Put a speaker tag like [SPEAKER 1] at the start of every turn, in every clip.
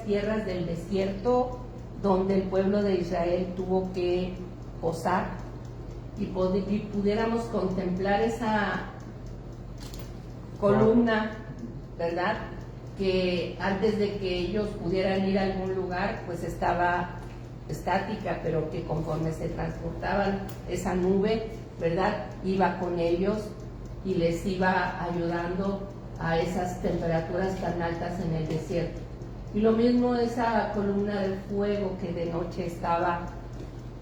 [SPEAKER 1] tierras del desierto donde el pueblo de Israel tuvo que posar y pudiéramos contemplar esa columna, ¿verdad? Que antes de que ellos pudieran ir a algún lugar, pues estaba estática, pero que conforme se transportaban esa nube, ¿verdad? Iba con ellos y les iba ayudando a esas temperaturas tan altas en el desierto. Y lo mismo esa columna de fuego que de noche estaba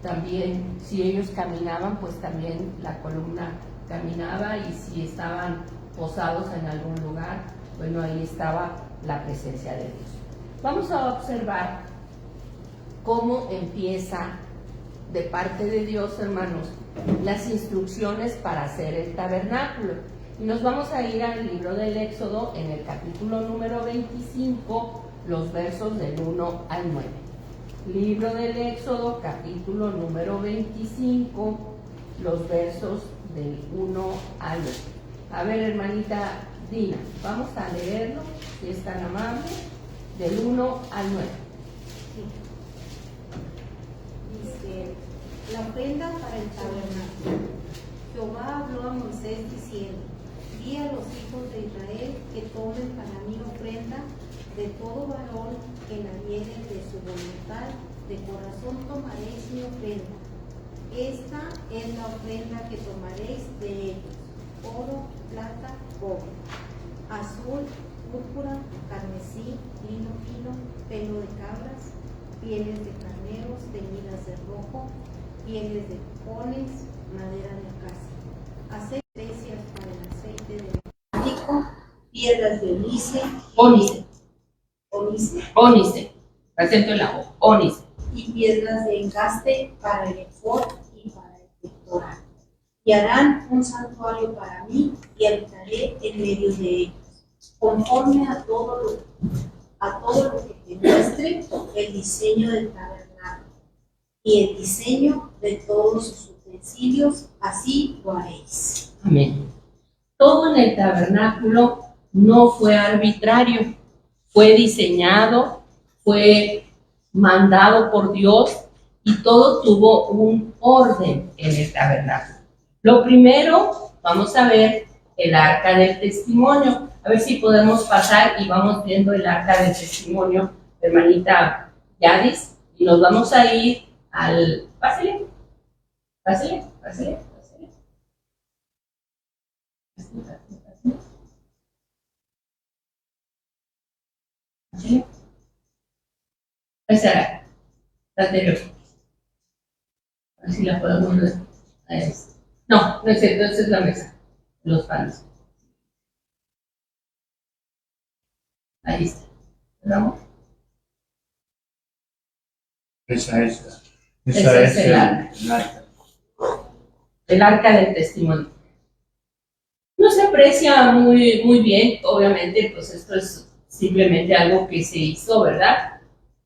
[SPEAKER 1] también, si ellos caminaban, pues también la columna caminaba, y si estaban posados en algún lugar, bueno, ahí estaba la presencia de Dios. Vamos a observar cómo empieza de parte de Dios, hermanos, las instrucciones para hacer el tabernáculo. Y nos vamos a ir al libro del Éxodo, en el capítulo número 25, los versos del 1 al 9. Libro del Éxodo, capítulo número 25, los versos del 1 al 9. A ver, hermanita Dina, vamos a leerlo, si es tan amable, del 1 al 9.
[SPEAKER 2] Sí. Dice: la ofrenda para el tabernáculo. Jehová habló a Moisés diciendo: di a los hijos de Israel que tomen para mí ofrenda de todo varón que la diere de su voluntad, de corazón tomaréis mi ofrenda. Esta es la ofrenda que tomaréis de ellos: oro, plata, cobre, azul, púrpura, carmesí, lino fino, pelo de cabras, pieles de carneros teñidas de rojo, pieles de cojones, madera de acacia, aceite, especias para el aceite de látigo, piedras de ónice,
[SPEAKER 1] acento en la O, ónice,
[SPEAKER 2] y piedras de encaste para el efod y para el pectoral. Y harán un santuario para mí, y habitaré en medio de ellos, conforme a todo lo que te muestre el diseño del tabernáculo y el diseño de todos sus utensilios, así lo haréis.
[SPEAKER 1] Amén. Todo en el tabernáculo no fue arbitrario, fue diseñado, fue mandado por Dios, y todo tuvo un orden en el tabernáculo. Lo primero, vamos a ver el arca del testimonio. A ver si podemos pasar y vamos viendo el arca del testimonio, hermanita Yadis, y nos vamos a ir al... Pásale. Esa era la anterior. A ver si la podemos ver. No, no es cierto, esa es la mesa. Los panes. Ahí está. ¿Verdad?
[SPEAKER 3] Esa es
[SPEAKER 1] el arca. El arca del testimonio. No se aprecia muy bien, obviamente, pues esto es simplemente algo que se hizo, ¿verdad?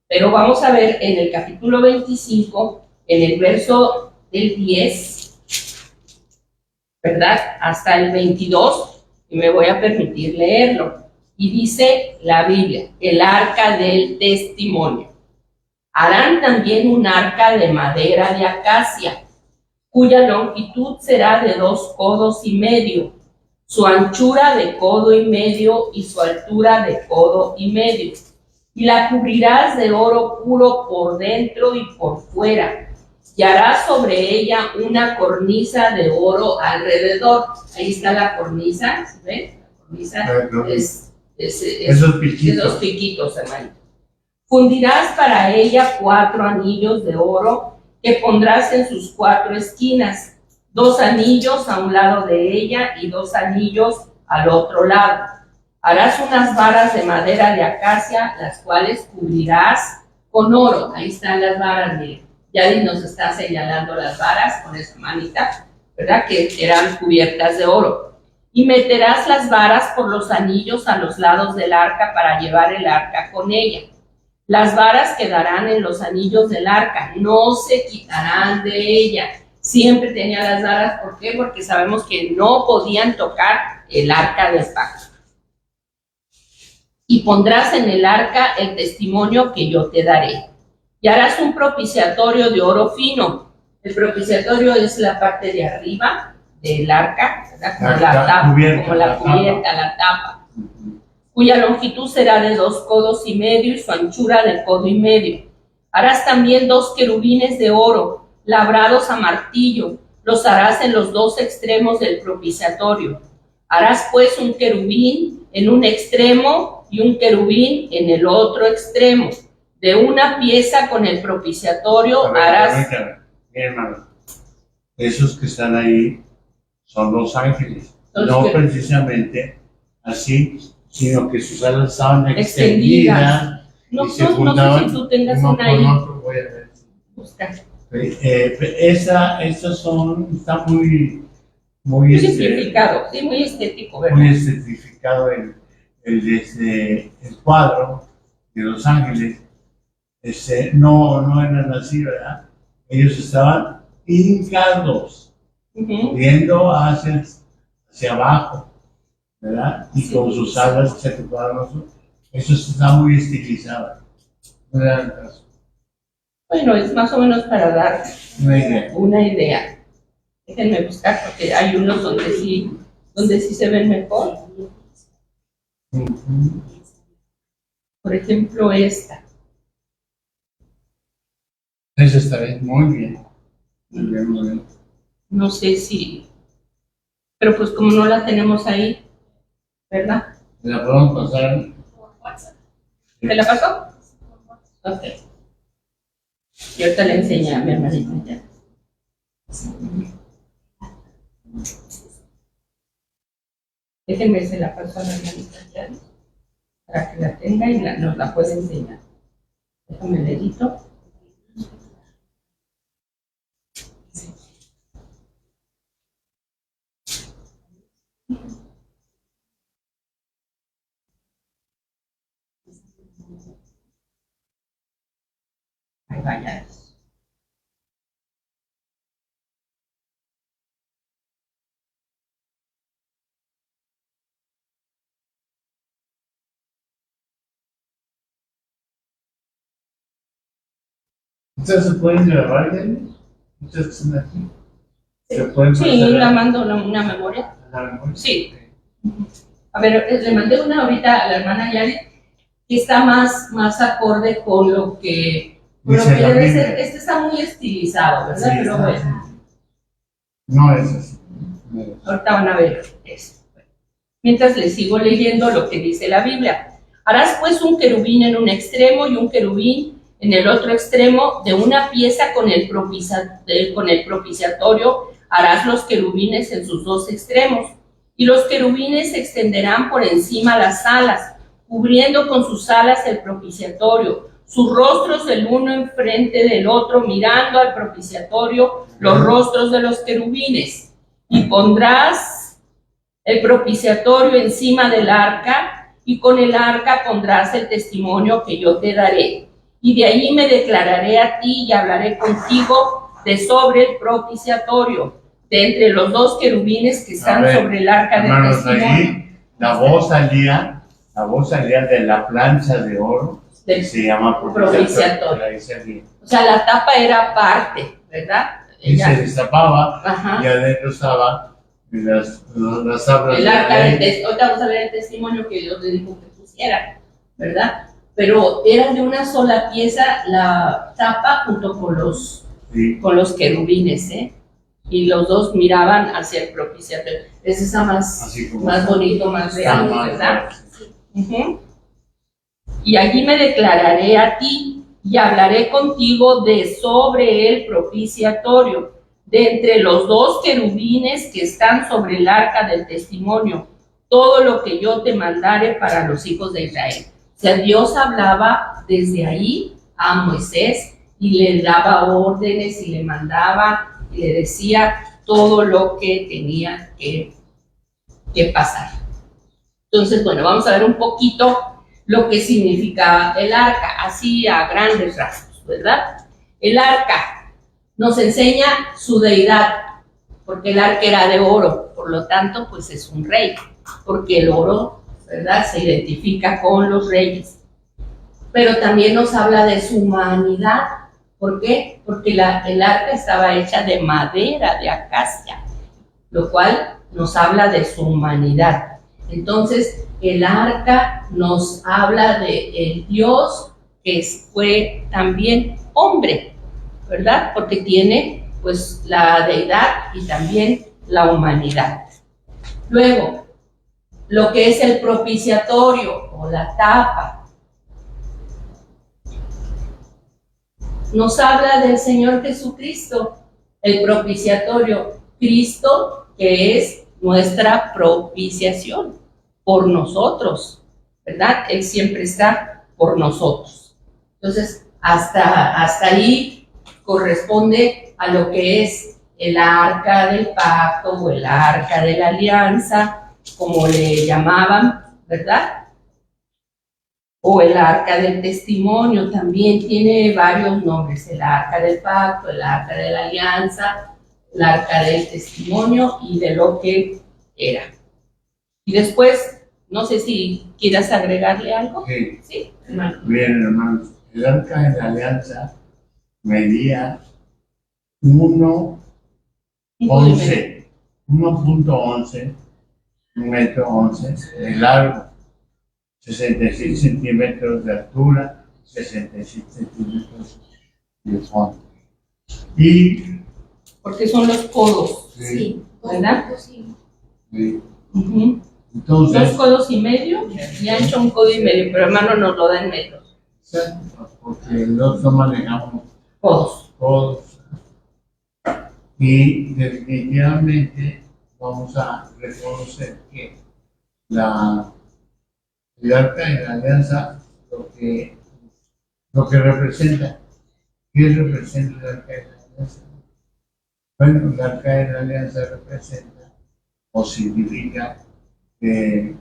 [SPEAKER 1] Pero vamos a ver en el capítulo 25, en el verso del 10, ¿verdad? Hasta el 22, y me voy a permitir leerlo. Y dice la Biblia: el arca del testimonio. Harán también un arca de madera de acacia, cuya longitud será de 2 codos y medio, su anchura de codo y medio y su altura de codo y medio. Y la cubrirás de oro puro por dentro y por fuera, y harás sobre ella una cornisa de oro alrededor. Ahí está la cornisa, ¿ven? La cornisa
[SPEAKER 3] esos
[SPEAKER 1] piquitos, hermano. Fundirás para ella 4 anillos de oro que pondrás en sus 4 esquinas, 2 anillos a un lado de ella y 2 anillos al otro lado. Harás unas varas de madera de acacia, las cuales cubrirás con oro. Ahí están las varas, miren. Yadi nos está señalando las varas con esa manita, ¿verdad? Que eran cubiertas de oro. Y meterás las varas por los anillos a los lados del arca para llevar el arca con ella. Las varas quedarán en los anillos del arca, no se quitarán de ella. Siempre tenía las varas, ¿por qué? Porque sabemos que no podían tocar el arca del pacto. y pondrás en el arca el testimonio que yo te daré. Y harás un propiciatorio de oro fino. El propiciatorio es la parte de arriba del arca, ¿verdad? Como la tapa, como la cubierta, la tapa, cuya longitud será de 2 codos y medio y su anchura de codo y medio. Harás también 2 querubines de oro, labrados a martillo, los harás en los 2 extremos del propiciatorio. Harás pues un querubín en un extremo y un querubín en el otro extremo. De una pieza con el propiciatorio harás...
[SPEAKER 3] Mi hermano, esos que están ahí son los ángeles,
[SPEAKER 1] Los
[SPEAKER 3] no
[SPEAKER 1] que-
[SPEAKER 3] precisamente así, sino que sus alas estaban extendidas
[SPEAKER 1] No,
[SPEAKER 3] y se
[SPEAKER 1] no sé
[SPEAKER 3] juntaban
[SPEAKER 1] si tú tengas
[SPEAKER 3] uno
[SPEAKER 1] una
[SPEAKER 3] con
[SPEAKER 1] ahí.
[SPEAKER 3] otro. Voy a ver.
[SPEAKER 1] Busca.
[SPEAKER 3] Esas son, está muy
[SPEAKER 1] Muy simplificado, sí, muy estético, ¿verdad?
[SPEAKER 3] muy estetificado el cuadro de los ángeles. No eran así, ¿verdad? Ellos estaban hincados,
[SPEAKER 1] Ujú.
[SPEAKER 3] viendo hacia abajo, ¿verdad? Y
[SPEAKER 1] Sí.
[SPEAKER 3] con sus alas se tocaban. Eso está muy estilizado. ¿Verdad?
[SPEAKER 1] Bueno, es más o menos para dar
[SPEAKER 3] Una idea.
[SPEAKER 1] una idea. Déjenme buscar porque hay unos donde sí se ven mejor.
[SPEAKER 3] Ujú.
[SPEAKER 1] Por ejemplo, esta.
[SPEAKER 3] Eso está bien, muy bien. Muy bien, muy bien.
[SPEAKER 1] No sé si... Pero pues como no la tenemos ahí, ¿verdad?
[SPEAKER 3] La podemos pasar.
[SPEAKER 1] ¿Te la pasó? Ok. Y ahorita le enseñé a mi hermanita ya. Déjenme se la paso a la hermanita ya, para que la tenga y nos la pueda enseñar. Déjame le edito. Ahí vaya.
[SPEAKER 3] ¿Ustedes se pueden grabar, Jenny? ¿Ustedes que están aquí? ¿Se pueden
[SPEAKER 1] Sí,
[SPEAKER 3] pasar
[SPEAKER 1] la mando una memoria.
[SPEAKER 3] a la memoria?
[SPEAKER 1] Sí. A ver, le mandé una ahorita a la hermana Yari que está más acorde con lo que
[SPEAKER 3] Dice la
[SPEAKER 1] debe
[SPEAKER 3] Biblia.
[SPEAKER 1] ser. Este está muy estilizado, ¿verdad?
[SPEAKER 3] Sí,
[SPEAKER 1] Pero
[SPEAKER 3] está
[SPEAKER 1] bueno,
[SPEAKER 3] así. No es así. No es así.
[SPEAKER 1] ahorita van a ver eso. Mientras les sigo leyendo lo que dice la Biblia. Harás pues un querubín en un extremo y un querubín en el otro extremo de una pieza con el propiciatorio. Harás los querubines en sus 2 extremos. Y los querubines se extenderán por encima las alas, cubriendo con sus alas el propiciatorio, sus rostros el uno enfrente del otro, mirando al propiciatorio los rostros de los querubines. Y pondrás el propiciatorio encima del arca, y con el arca pondrás el testimonio que yo te daré. Y de allí me declararé a ti y hablaré contigo de sobre el propiciatorio, de entre los 2 querubines que están sobre el arca del
[SPEAKER 3] Hermanos,
[SPEAKER 1] testimonio.
[SPEAKER 3] ahí la voz salía de la plancha de oro que
[SPEAKER 1] Del
[SPEAKER 3] se llama
[SPEAKER 1] propiciatorio.
[SPEAKER 3] Ahí salía.
[SPEAKER 1] O sea, la tapa era parte, ¿verdad?
[SPEAKER 3] Y se destapaba
[SPEAKER 1] Ajá.
[SPEAKER 3] y adentro estaba las tablas
[SPEAKER 1] El
[SPEAKER 3] de
[SPEAKER 1] arca
[SPEAKER 3] la
[SPEAKER 1] del
[SPEAKER 3] ley.
[SPEAKER 1] ahorita vamos a ver el testimonio que Dios le dijo que pusiera, ¿verdad? Pero era de una sola pieza la tapa junto con
[SPEAKER 3] Sí.
[SPEAKER 1] los querubines, ¿eh? Y los 2 miraban hacia el propiciatorio. Ese está
[SPEAKER 3] Así como
[SPEAKER 1] más bonito, más real,
[SPEAKER 3] está más
[SPEAKER 1] ¿verdad?
[SPEAKER 3] fuerte.
[SPEAKER 1] Ujú. Y allí me declararé a ti y hablaré contigo de sobre el propiciatorio, de entre los 2 querubines que están sobre el arca del testimonio, todo lo que yo te mandare para los hijos de Israel. O sea, Dios hablaba desde ahí a Moisés y le daba órdenes y le mandaba y le decía todo lo que tenía que pasar. Entonces, bueno, vamos a ver un poquito lo que significaba el arca, así a grandes rasgos, ¿verdad? El arca nos enseña su deidad, porque el arca era de oro, por lo tanto, pues es un rey, porque el oro ¿verdad? Se identifica con los reyes. Pero también nos habla de su humanidad. ¿Por qué? Porque el arca estaba hecha de madera, de acacia, lo cual nos habla de su humanidad. Entonces, el arca nos habla de el Dios que fue también hombre, ¿verdad? Porque tiene pues la deidad y también la humanidad. Luego, lo que es el propiciatorio o la tapa, nos habla del Señor Jesucristo, el propiciatorio, Cristo que es nuestra propiciación por nosotros, ¿verdad? Él siempre está por nosotros. Entonces, hasta ahí corresponde a lo que es el arca del pacto o el arca de la alianza, como le llamaban, ¿verdad? O el arca del testimonio, también tiene varios nombres, el arca del pacto, el arca de la alianza, el arca del testimonio y de lo que era. Y después, no sé si quieras agregarle algo.
[SPEAKER 3] Sí.
[SPEAKER 1] Sí, hermano.
[SPEAKER 3] Bien, hermanos. El arca de la alianza medía 1.11, 1.11, 1,11 m de largo, 66 centímetros de altura, 66 centímetros de fondo. Y
[SPEAKER 1] Porque son los codos,
[SPEAKER 3] sí,
[SPEAKER 1] ¿verdad?
[SPEAKER 2] Sí.
[SPEAKER 3] sí.
[SPEAKER 1] Uh-huh.
[SPEAKER 3] Entonces,
[SPEAKER 1] 2 codos y medio y ancho 1 codo y medio, pero hermano nos lo da en metros.
[SPEAKER 3] porque nosotros manejamos
[SPEAKER 1] Codos.
[SPEAKER 3] todos y definitivamente vamos a reconocer que el arca de la alianza lo que representa. ¿Qué representa el arca de la alianza? Bueno, el arca de la alianza representa o significa que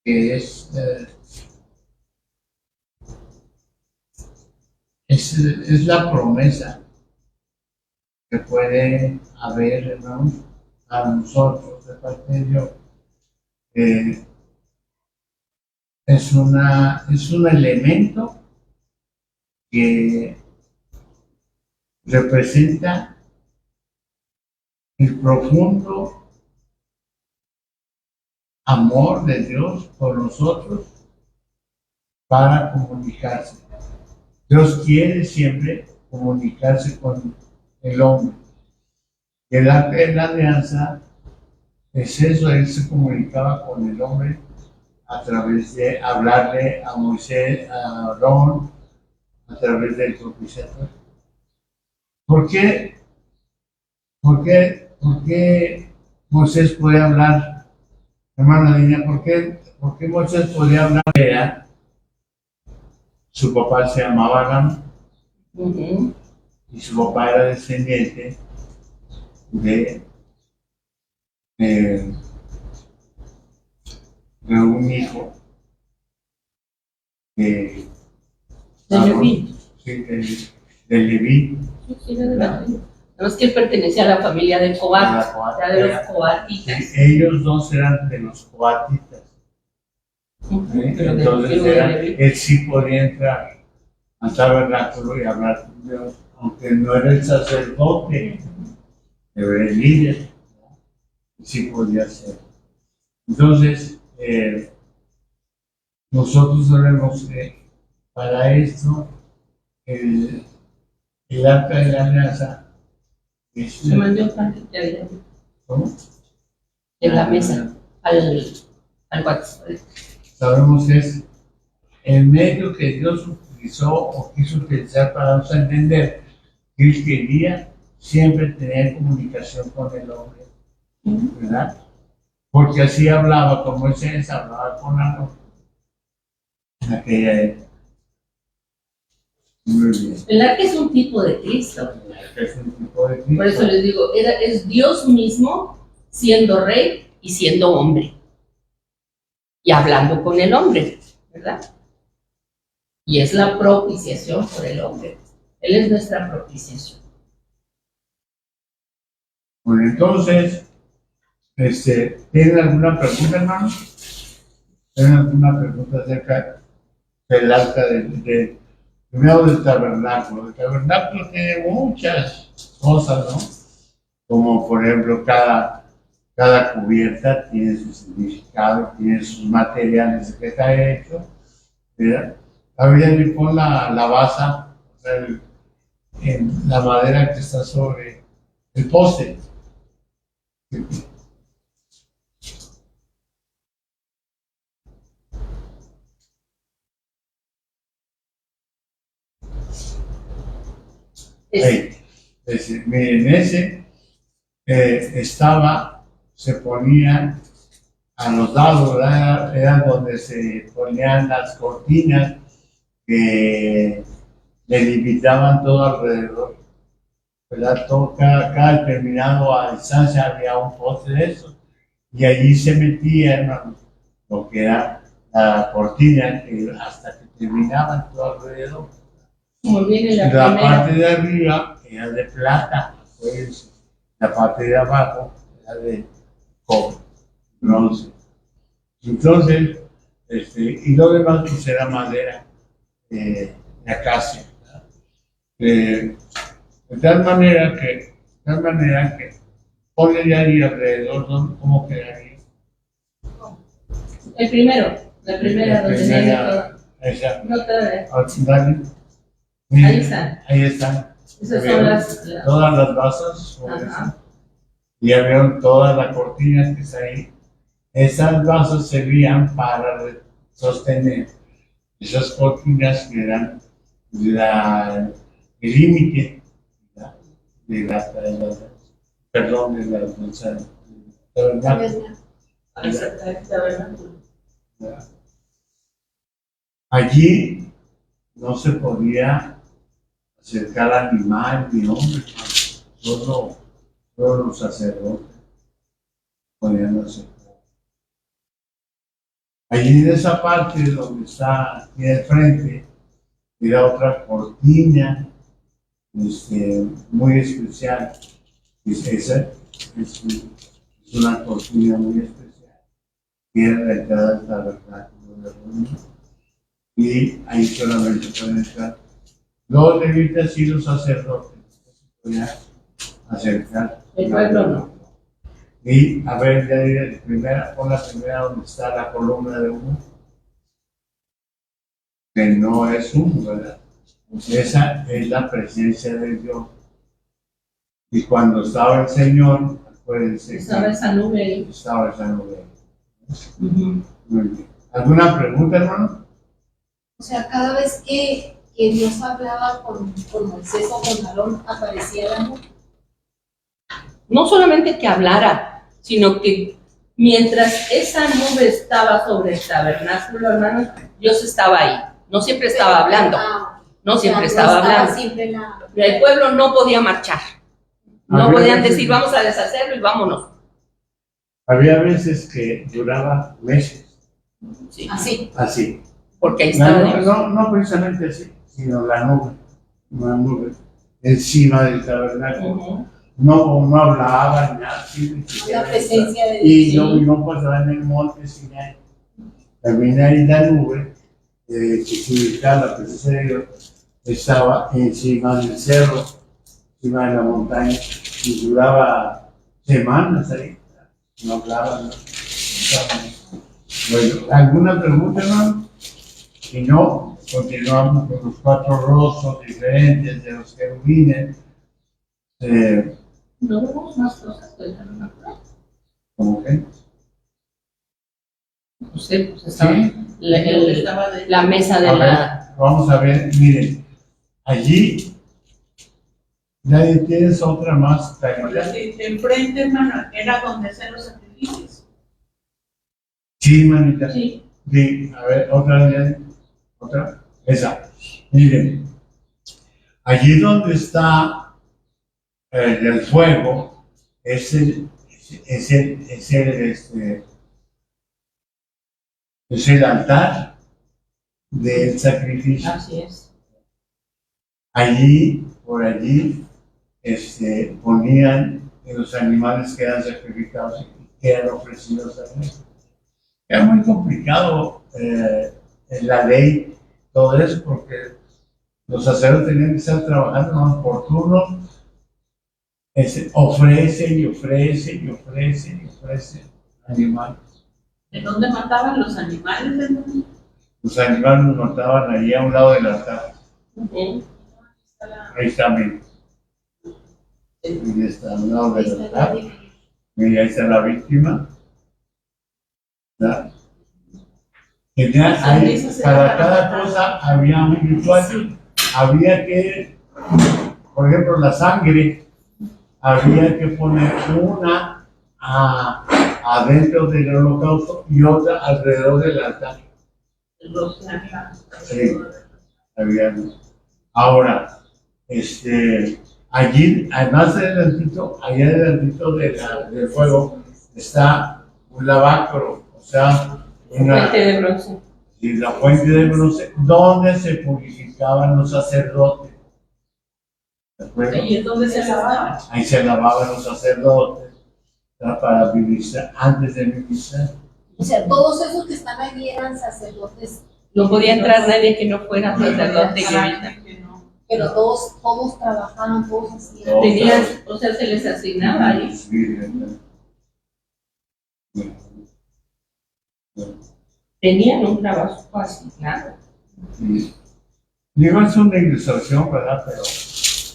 [SPEAKER 3] es la promesa que puede haber, hermanos, a nosotros de parte de Dios. Es un elemento que representa el profundo amor de Dios por nosotros para comunicarse. Dios quiere siempre comunicarse con el hombre. El arca de la alianza es eso, él se comunicaba con el hombre a través de hablarle a Moisés, a Aarón, a través del propiciatorio. ¿Por qué Moisés puede hablar? Hermana Niña, ¿por qué Moisés podía hablar? Su papá se llamaba Aram y su papá era descendiente de un hijo de
[SPEAKER 1] Leví.
[SPEAKER 3] Sí, de Leví.
[SPEAKER 1] No es que él pertenecía a la familia de Coat, ya de los coatitas.
[SPEAKER 3] Ellos dos eran de los coatitas. Entonces él sí podía entrar al tabernáculo y hablar con Dios, aunque no era el sacerdote, era el líder, sí podía ser. Entonces, nosotros sabemos que para esto el arca de la alianza
[SPEAKER 1] Se mandó
[SPEAKER 3] ¿cómo?
[SPEAKER 1] en la mesa al WhatsApp.
[SPEAKER 3] Sabemos que es el medio que Dios utilizó o quiso utilizar para darnos a entender que Él quería siempre tener comunicación con el hombre, ¿verdad? Porque así hablaba con Moisés, hablaba con Aarón en aquella época. Muy bien.
[SPEAKER 1] El arca es un tipo de Cristo.
[SPEAKER 3] Es un tipo de Cristo.
[SPEAKER 1] Por eso les digo, es Dios mismo siendo rey y siendo hombre. Y hablando con el hombre, ¿verdad? Y es la propiciación por el hombre. Él es nuestra propiciación.
[SPEAKER 3] Bueno, entonces, ¿tienen alguna pregunta, hermano? ¿Tienen alguna pregunta acerca del arca primero del tabernáculo? El tabernáculo tiene muchas cosas, ¿no? Como por ejemplo, cada cubierta tiene su significado, tiene sus materiales de que está hecho, ¿verdad? A ver, le pon la basa, o sea, en la madera que está sobre el poste. Ahí. Miren, se ponía a los lados, ¿verdad? Era donde se ponían las cortinas que delimitaban todo alrededor, ¿verdad? Cada determinado a distancia había un poste de eso, y allí se metía, hermano, lo que era la cortina hasta que terminaban todo alrededor.
[SPEAKER 1] Como viene la
[SPEAKER 3] La
[SPEAKER 1] primera.
[SPEAKER 3] parte de arriba era de plata, pues la parte de abajo era de cobre, bronce. Entonces, y lo demás pues era madera de acacia. De tal manera que ponle de ahí alrededor, ¿cómo quedaría?
[SPEAKER 1] El primero, la primera donde viene todo.
[SPEAKER 3] Esa,
[SPEAKER 1] No te
[SPEAKER 3] al final,
[SPEAKER 1] Ahí están.
[SPEAKER 3] Ahí están.
[SPEAKER 1] Esas son
[SPEAKER 3] Todas las basas.
[SPEAKER 1] Ajá.
[SPEAKER 3] Y ya vieron todas las cortinas que está ahí. Esas basas servían para sostener esas cortinas que eran el límite de la allí no se podía acercar animal ni hombre, solo los sacerdotes podían hacerlo. Allí en esa parte donde está aquí al frente, era otra cortina muy especial. Esa es una cortina muy especial, que era la entrada del tabernáculo de reunión. Y ahí solamente pueden entrar los levitas y los sacerdotes. Se podían acercar.
[SPEAKER 1] El pueblo no.
[SPEAKER 3] Y a ver, ya diré, pon la primera donde está la columna de humo, que no es humo, ¿verdad? Esa es la presencia de Dios. Y cuando estaba el Señor, acuérdense,
[SPEAKER 1] estaba esa nube ahí.
[SPEAKER 3] Estaba esa nube. Muy bien. ¿Alguna pregunta, hermano?
[SPEAKER 2] O sea, cada vez que Dios hablaba con Moisés o con Aarón, aparecía la nube.
[SPEAKER 1] No solamente que hablara, sino que mientras esa nube estaba sobre el tabernáculo, hermanos, Dios estaba ahí. No siempre estaba hablando. No siempre estaba hablando. El pueblo no podía marchar. No podían decir, vamos a deshacerlo y vámonos.
[SPEAKER 3] Había veces que duraba meses.
[SPEAKER 1] Sí.
[SPEAKER 3] Así.
[SPEAKER 1] Porque ahí estaba Dios.
[SPEAKER 3] No precisamente así, sino la nube. Una nube encima del tabernáculo. No hablaban nada.
[SPEAKER 2] La presencia de
[SPEAKER 3] Dios. Y no pasaban en el monte sin nadie. También ahí la nube, que significa la presencia de Dios, estaba encima del cerro, encima de la montaña, y duraba semanas ahí. No hablaban. Bueno, ¿alguna pregunta, hermano? Si no, continuamos con los 4 rostros diferentes de los querubines.
[SPEAKER 1] ¿No vemos más cosas del tabernáculo?
[SPEAKER 3] ¿Cómo que?
[SPEAKER 1] No sé, pues estaba,
[SPEAKER 3] Sí.
[SPEAKER 1] la mesa de la...
[SPEAKER 3] Vamos a ver, miren, allí nadie tiene otra más claridad.
[SPEAKER 4] Enfrente, hermano, era donde hacen los sacrificios.
[SPEAKER 3] Sí, manita.
[SPEAKER 1] Sí.
[SPEAKER 3] Sí, a ver, otra, esa. Miren, allí donde está el fuego es el altar del sacrificio.
[SPEAKER 1] Así es.
[SPEAKER 3] Por allí, ponían de los animales que eran sacrificados y que eran ofrecidos a Dios. Era muy complicado en la ley todo eso, porque los sacerdotes tenían que estar trabajando ¿no? por turno, ofrece y ofrece y ofrece y ofrece animales.
[SPEAKER 4] ¿De dónde mataban los animales?
[SPEAKER 3] Los animales los mataban allí a un lado del altar. Ahí está, mira. Ahí está, a un lado del altar. Y ahí está la víctima. ¿Verdad? Para cada cosa había un ritual. Había que, por ejemplo, la sangre, había que poner una adentro del holocausto y otra alrededor del altar. Sí, había. Ahora, allí, además allá adelantito del fuego, está un lavacro, o sea, una
[SPEAKER 1] fuente de bronce.
[SPEAKER 3] Sí, la fuente de bronce, donde se purificaban los sacerdotes. ¿De acuerdo?
[SPEAKER 4] ¿Y en dónde se lavaban?
[SPEAKER 3] Ahí se lavaban los sacerdotes para ministrar, antes de ministrar.
[SPEAKER 5] O sea, todos esos que están allí eran sacerdotes,
[SPEAKER 1] No podía entrar nadie que no fuera sacerdote.
[SPEAKER 5] pero todos trabajaban, todos hacían.
[SPEAKER 3] Todos.
[SPEAKER 1] Tenían, o sea, se les asignaba ahí.
[SPEAKER 3] Sí, ¿verdad?
[SPEAKER 1] Tenían un trabajo asignado.
[SPEAKER 3] Sí. Digo, es una ilustración, ¿verdad? Pero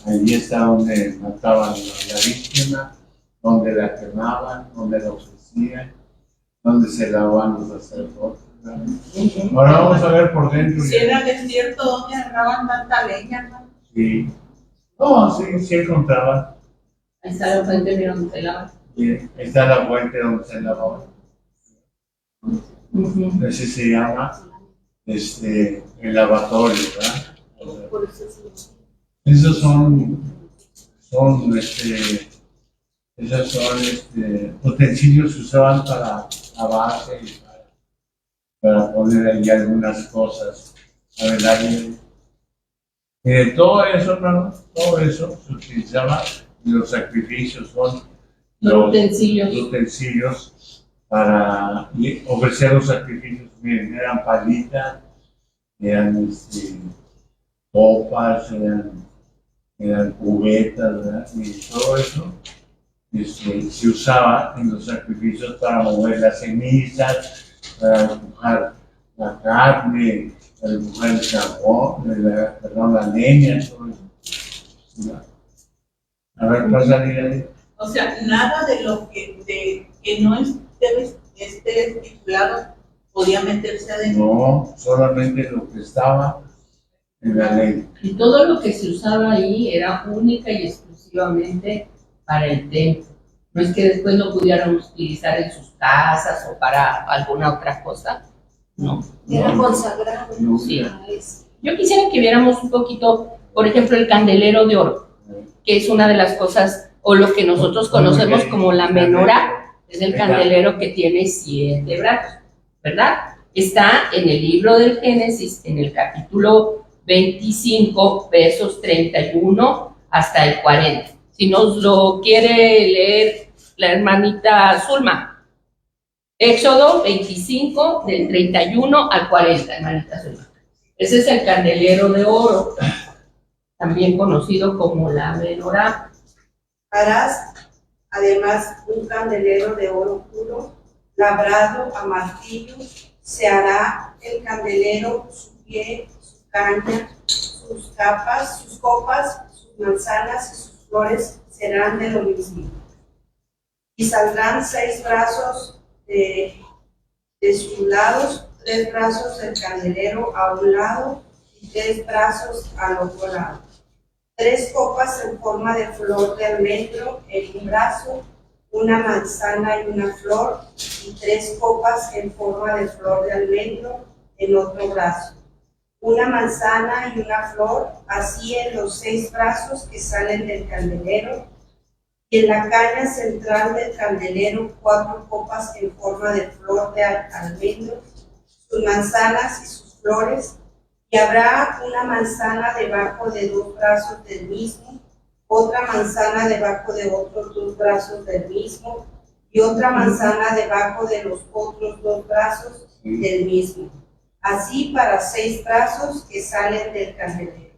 [SPEAKER 3] allí está donde mataban a la víctima, donde la quemaban, donde la ofrecían, donde se lavaban los sacerdotes. ¿Verdad? Ahora vamos a ver por dentro.
[SPEAKER 4] Si era desierto, ¿dónde agarraban tanta leña? ¿No?
[SPEAKER 3] Sí. No, sí encontraban.
[SPEAKER 1] Ahí está la fuente de donde se lava.
[SPEAKER 3] Sí, ahí está la fuente donde se lavaban. Ese se llama el lavatorio, ¿verdad?
[SPEAKER 5] Por eso sí.
[SPEAKER 3] Esos son utensilios que usaban para lavarse y para poner ahí algunas cosas. A ver, todo eso, hermano, todo eso se utilizaba en los sacrificios, son
[SPEAKER 1] Los utensilios.
[SPEAKER 3] utensilios para ofrecer los sacrificios. Miren, eran palitas, eran copas, eran cubetas, ¿verdad? Y todo eso se usaba en los sacrificios para mover las cenizas, para empujar la carne, para empujar el carbón, la leña, todo eso. A ver, pasa ahí.
[SPEAKER 4] O sea, nada de lo que no esté estipulado podía meterse adentro.
[SPEAKER 3] No, solamente lo que estaba en la ley.
[SPEAKER 1] Y todo lo que se usaba ahí era única y exclusivamente para el templo. No es que después lo pudieran utilizar en sus casas o para alguna otra cosa. No.
[SPEAKER 5] Era consagrado.
[SPEAKER 3] No.
[SPEAKER 1] Sí.
[SPEAKER 5] a eso.
[SPEAKER 1] Yo quisiera que viéramos un poquito, por ejemplo, el candelero de oro, que es una de las cosas, o lo que nosotros conocemos como la menorá, es el candelero que tiene 7 brazos, ¿verdad? Está en el libro del Génesis, en el capítulo 25, versos 31 hasta el 40. Si nos lo quiere leer la hermanita Zulma. Éxodo 25, del 31 al 40, hermanita Zulma. Ese es el candelero de oro, también conocido como la menorá.
[SPEAKER 6] Harás además un candelero de oro puro, labrado a martillo. Se hará el candelero, su pie, su caña, sus capas, sus copas, sus manzanas y sus flores serán de lo mismo. Y saldrán 6 brazos de sus lados, 3 brazos del candelero a un lado y 3 brazos al otro lado. 3 copas en forma de flor de almendro en un brazo, una manzana y una flor, y 3 copas en forma de flor de almendro en otro brazo. Una manzana y una flor, así en los 6 brazos que salen del candelero, y en la caña central del candelero 4 copas en forma de flor de almendro, sus manzanas y sus flores, y habrá una manzana debajo de 2 brazos del mismo, otra manzana debajo de otros 2 brazos del mismo, y otra manzana debajo de los otros 2 brazos del mismo. Así para 6 brazos que salen del candelero.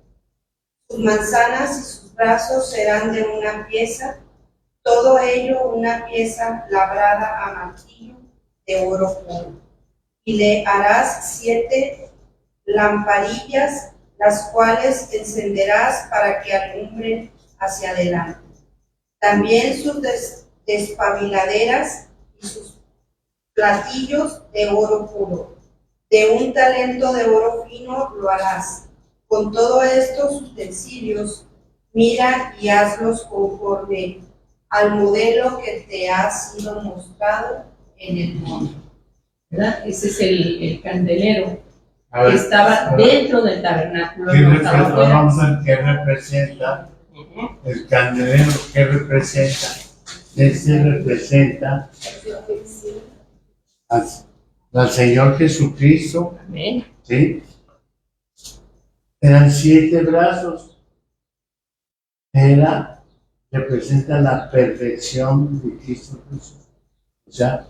[SPEAKER 6] Sus manzanas y sus brazos serán de una pieza, todo ello una pieza labrada a martillo de oro puro. Y le harás 7 lamparillas, las cuales encenderás para que alumbren hacia adelante. También sus despabiladeras y sus platillos de oro puro. De un talento de oro fino lo harás. Con todos estos utensilios, mira y hazlos conforme al modelo que te ha sido mostrado en el monte.
[SPEAKER 1] ¿Verdad? Ese es el candelero
[SPEAKER 3] A ver,
[SPEAKER 1] que estaba
[SPEAKER 3] a ver,
[SPEAKER 1] dentro del tabernáculo,
[SPEAKER 3] ¿qué
[SPEAKER 1] no estaba
[SPEAKER 3] representa,
[SPEAKER 1] afuera.
[SPEAKER 3] vamos a ver qué representa el candelero? ¿Qué representa? Este representa al Señor Jesucristo,
[SPEAKER 1] Amén.
[SPEAKER 3] ¿sí? Eran 7 brazos. Representa la perfección de Cristo Jesús. O sea,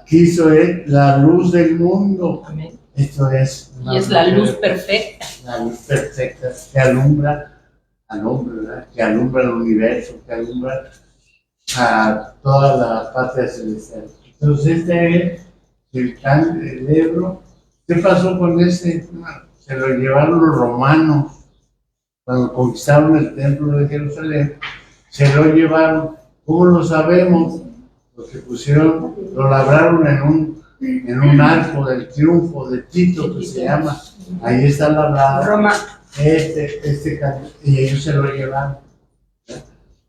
[SPEAKER 3] Cristo es la luz del mundo.
[SPEAKER 1] Amén.
[SPEAKER 3] Esto es
[SPEAKER 1] Y es la luz perfecta.
[SPEAKER 3] la luz perfecta que alumbra al hombre, ¿verdad? Que alumbra el universo, que alumbra a toda la patria celestial. Entonces, este es el candelero. ¿Qué pasó con ese? Se lo llevaron los romanos cuando conquistaron el templo de Jerusalén. Se lo llevaron. ¿Cómo lo sabemos? Porque lo labraron en un arco del triunfo de Tito, que se llama. Ahí está labrado
[SPEAKER 1] Roma.
[SPEAKER 3] este candelero, y ellos se lo llevaron.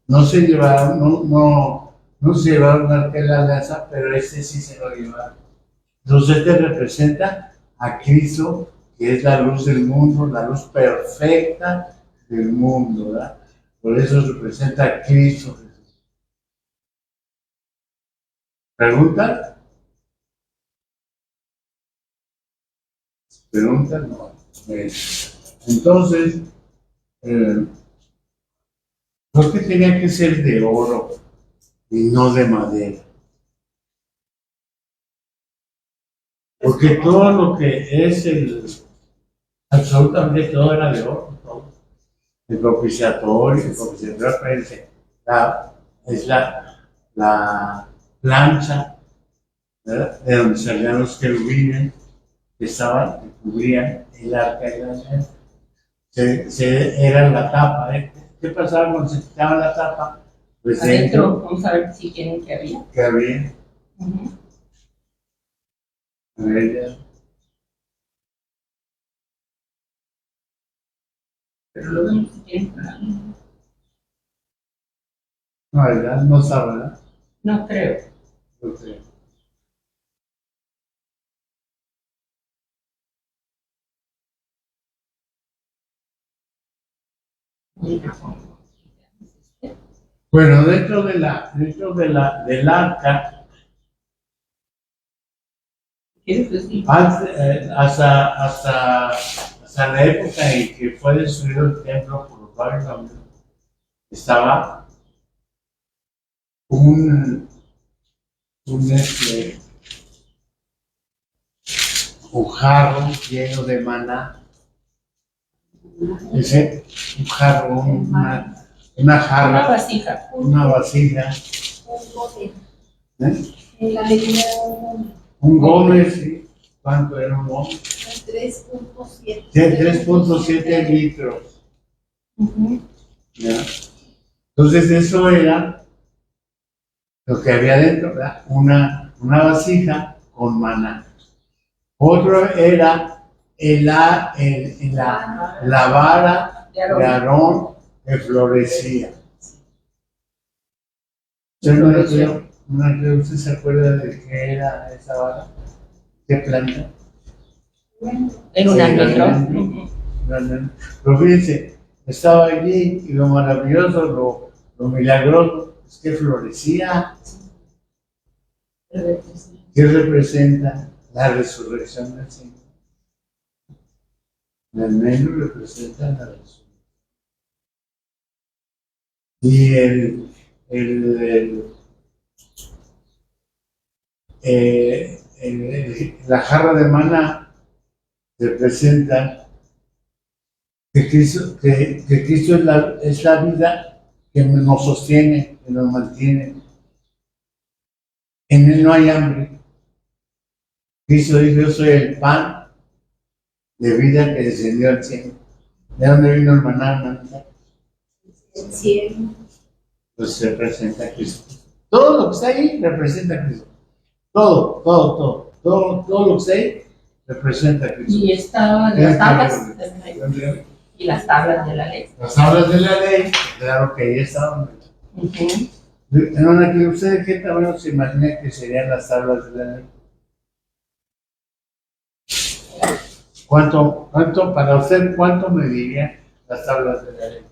[SPEAKER 3] No se llevaron, no se llevaron el arca de la alianza, pero este sí se lo llevaron. Entonces este representa a Cristo, que es la luz del mundo, la luz perfecta del mundo, ¿verdad? Por eso representa a Cristo Jesús. ¿Pregunta? ¿Pregunta? No. Entonces, ¿por qué tenía que ser de oro y no de madera? Porque todo lo que es absolutamente todo era de oro, todo. El propiciatorio, acuérdense, es la plancha, ¿verdad? De donde salían los querubines que cubrían el arca de la alianza. Era la tapa, ¿eh? ¿Qué pasaba cuando se quitaba la tapa? Pues
[SPEAKER 1] Adentro, vamos a ver si quieren que había.
[SPEAKER 3] que había.
[SPEAKER 1] Ujú.
[SPEAKER 3] A ver, ya.
[SPEAKER 1] Pero lo vemos si quieren.
[SPEAKER 3] No, ¿verdad? No sabe, ¿verdad?
[SPEAKER 1] No creo.
[SPEAKER 3] No creo. Bueno, dentro del arca,
[SPEAKER 1] ¿Quieres decir?
[SPEAKER 3] hasta la época en que fue destruido el templo por los babilonios, estaba un jarro lleno de maná. Un jarro, una
[SPEAKER 1] Una
[SPEAKER 3] jarra,
[SPEAKER 1] vasija.
[SPEAKER 3] una vasija,
[SPEAKER 2] Un bote.
[SPEAKER 3] ¿eh?
[SPEAKER 2] En la medida
[SPEAKER 3] Un gómez, ¿sí? ¿Cuánto era un gómez?
[SPEAKER 2] 3.7.
[SPEAKER 3] De 3.7 litros.
[SPEAKER 1] Ujú.
[SPEAKER 3] ¿Ya? Entonces eso era lo que había dentro, ¿verdad? Una vasija con maná. Otro era la vara
[SPEAKER 1] De
[SPEAKER 3] de
[SPEAKER 1] Aarón.
[SPEAKER 3] Aarón que florecía. ¿Usted se acuerda de qué era esa vara? ¿Qué planta?
[SPEAKER 1] En un
[SPEAKER 3] Sí,
[SPEAKER 1] almendro.
[SPEAKER 3] almendro.
[SPEAKER 1] Ujú.
[SPEAKER 3] Pero fíjense, estaba allí y lo maravilloso, lo milagroso es que florecía. ¿Qué representa? La resurrección del Señor. El almendro representa la resurrección. Y la jarra de maná representa que Cristo es la vida que nos sostiene, que nos mantiene. En Él no hay hambre. Cristo dijo: yo soy el pan de vida que descendió al cielo. ¿De dónde vino el maná, hermanita?
[SPEAKER 6] El cielo.
[SPEAKER 3] Pues representa a Cristo. Todo lo que está ahí representa a Cristo. Todo lo que está ahí representa a Cristo.
[SPEAKER 1] Y estaban las tablas y las tablas de la ley.
[SPEAKER 3] Las tablas de la ley, claro que ahí estaban. Hermana, ¿usted qué tamaño se imagina que serían las tablas de la ley? ¿Cuánto, para usted, cuánto medirían las tablas de la ley?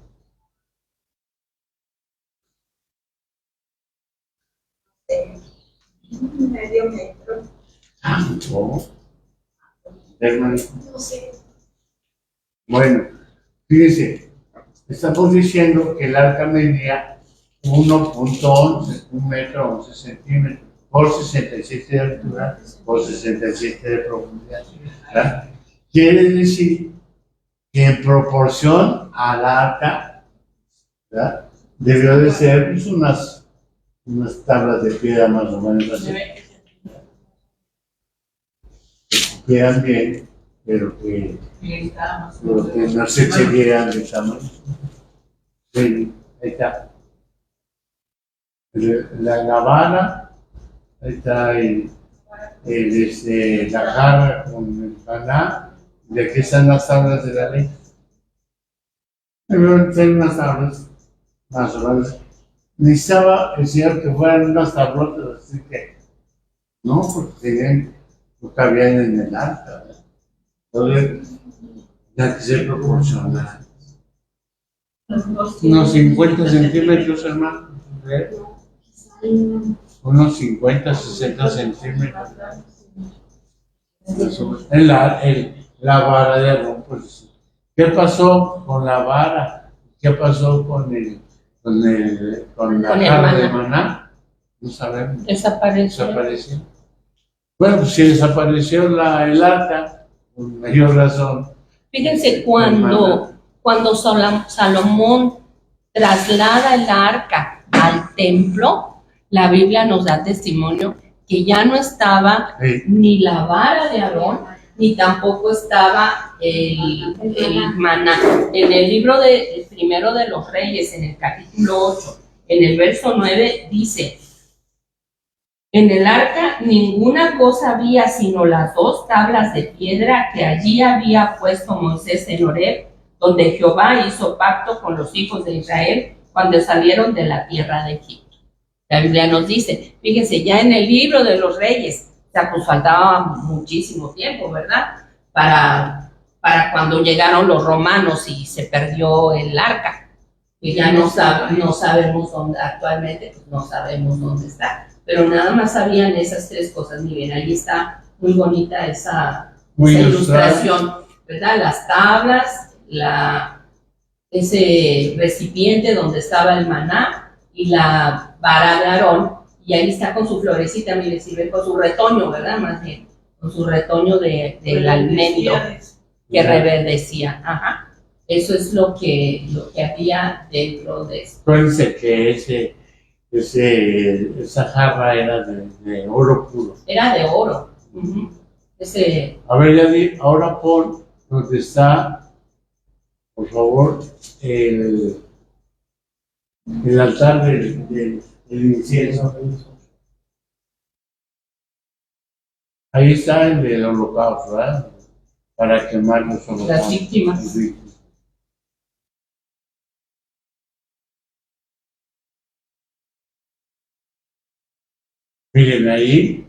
[SPEAKER 6] Medio metro.
[SPEAKER 3] ¿Cómo? Hermano.
[SPEAKER 6] No sé.
[SPEAKER 3] Bueno, fíjese, estamos diciendo que el arca medía 1.11, 1 metro 11 centímetros, por 67 de altura, por 67 de profundidad, ¿verdad? Quiere decir que en proporción al arca, ¿verdad?, debió de ser pues, unas tablas de piedra más o menos así. Quedan bien, pero que no se excedieran de tamaño. Sí, ahí está. La vara, ahí está la jarra con el maná, y aquí están las tablas de la ley. Deben ser unas tablas, más o menos. Necesitaba el Señor que fueran unas tablotas, así que no, porque no cabían en el arca, ¿verdad? Entonces, ya que ser proporcional. Unos 50 centímetros, hermano. Unos 50, 60 centímetros. La vara de Aarón, pues, ¿qué pasó con la vara? ¿Qué pasó con la jarra de maná? No sabemos. Desapareció. Bueno, pues si desapareció el arca, con mayor razón.
[SPEAKER 1] Fíjense, cuando Salomón traslada el arca al templo, la Biblia nos da testimonio que ya no estaba ni la vara de Aarón, ni tampoco estaba el maná. En el libro primero de los Reyes, en el capítulo 8, en el verso 9, dice: en el arca ninguna cosa había sino las 2 tablas de piedra que allí había puesto Moisés en Horeb, donde Jehová hizo pacto con los hijos de Israel cuando salieron de la tierra de Egipto. La Biblia nos dice, fíjense, ya en el libro de los Reyes, o sea, pues faltaba muchísimo tiempo, ¿verdad? Para cuando llegaron los romanos y se perdió el arca, que ya no sabemos dónde, actualmente pues no sabemos dónde está. Pero nada más sabían esas 3 cosas. Miren, ahí está muy bonita esa ilustración, ¿verdad? Las tablas, ese recipiente donde estaba el maná y la vara de Aarón, y ahí está con su florecita, miren, sirve con su retoño, ¿verdad? Más bien, con su retoño del almendro que reverdecía. Ajá. Eso es lo que había dentro de eso.
[SPEAKER 3] Acuérdense que esa jarra era de oro puro.
[SPEAKER 1] Era de oro.
[SPEAKER 3] A ver, ahora pon donde está, por favor, el altar del incienso. Ahí está el del holocausto, ¿verdad? Para quemar los holocaustos.
[SPEAKER 1] Las víctimas.
[SPEAKER 3] Miren, ahí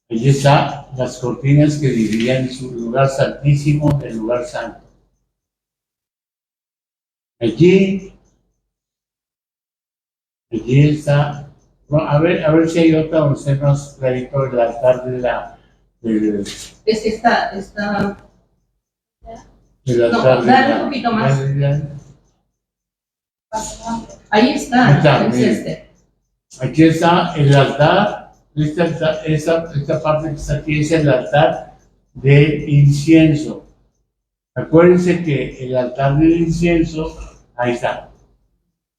[SPEAKER 3] están las cortinas que dividían su lugar santísimo del lugar santo. Allí está. No, a ver si hay otra donde se nos clarito el altar
[SPEAKER 1] Es que está.
[SPEAKER 3] del altar
[SPEAKER 1] dale un poquito más. Ahí está,
[SPEAKER 3] Está,
[SPEAKER 1] es
[SPEAKER 3] mire.
[SPEAKER 1] este.
[SPEAKER 3] Aquí está el altar, esta parte que está aquí es el altar de incienso. Acuérdense que el altar del incienso, ahí está,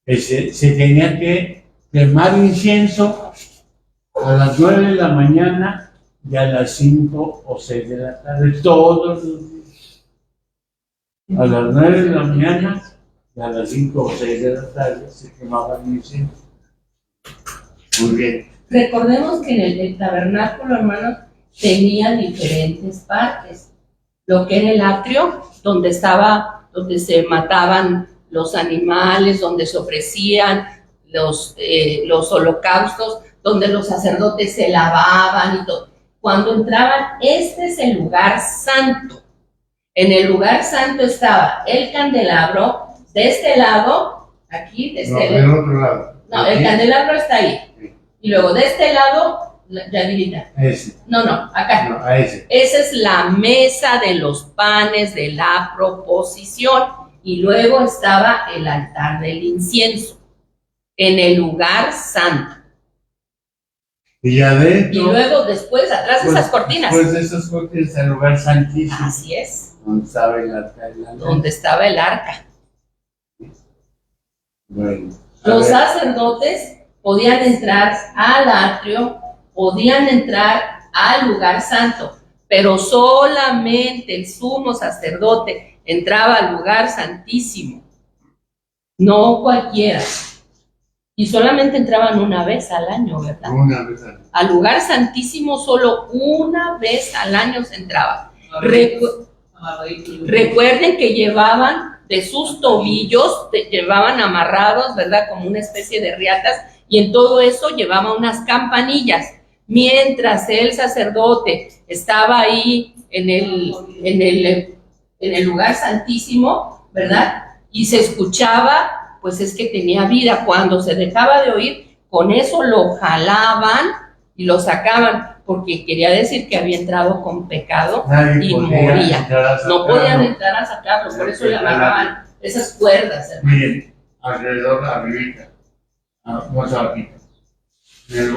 [SPEAKER 3] se tenía que quemar incienso a las 9 de la mañana y a las 5 o 6 de la tarde, todos los días. A las 9 de la mañana y a las 5 o 6 de la tarde se quemaba el incienso. Muy bien.
[SPEAKER 1] Recordemos que en el tabernáculo, hermanos, tenía diferentes partes. Lo que era el atrio, donde se mataban los animales, donde se ofrecían los holocaustos, donde los sacerdotes se lavaban y todo. Cuando entraban, este es el lugar santo. En el lugar santo estaba el candelabro, de este lado, aquí, de este
[SPEAKER 3] Del otro lado.
[SPEAKER 1] no, el candelabro está ahí. Y luego de este lado, Yadirita.
[SPEAKER 3] Ese.
[SPEAKER 1] No, acá.
[SPEAKER 3] No, a ese.
[SPEAKER 1] Esa es la mesa de los panes de la proposición. Y luego estaba el altar del incienso, en el lugar santo.
[SPEAKER 3] Y adentro.
[SPEAKER 1] Y luego después, atrás de esas cortinas.
[SPEAKER 3] Después de esas cortinas, el lugar santísimo.
[SPEAKER 1] Así es,
[SPEAKER 3] Donde estaba el altar.
[SPEAKER 1] donde estaba el arca.
[SPEAKER 3] Bueno. a
[SPEAKER 1] Los
[SPEAKER 3] ver,
[SPEAKER 1] sacerdotes podían entrar al atrio, podían entrar al lugar santo, pero solamente el sumo sacerdote entraba al lugar santísimo, no cualquiera. Y solamente entraban una vez al año, ¿verdad?
[SPEAKER 3] Una vez al-
[SPEAKER 1] Al lugar santísimo solo una vez al año se entraba. Recuerden que llevaban de sus tobillos, llevaban amarrados, ¿verdad? Como una especie de riatas, y en todo eso llevaba unas campanillas. Mientras el sacerdote estaba ahí en el lugar santísimo, ¿verdad? Y se escuchaba, pues es que tenía vida. Cuando se dejaba de oír, con eso lo jalaban y lo sacaban, porque quería decir que había entrado con pecado
[SPEAKER 3] Nadie
[SPEAKER 1] y
[SPEAKER 3] podía
[SPEAKER 1] moría.
[SPEAKER 3] entrar a
[SPEAKER 1] No podían
[SPEAKER 3] sacarlo.
[SPEAKER 1] entrar a sacarlo, por eso le amarraban esas cuerdas, hermano.
[SPEAKER 3] Miren, alrededor, arribita, más abajito, en el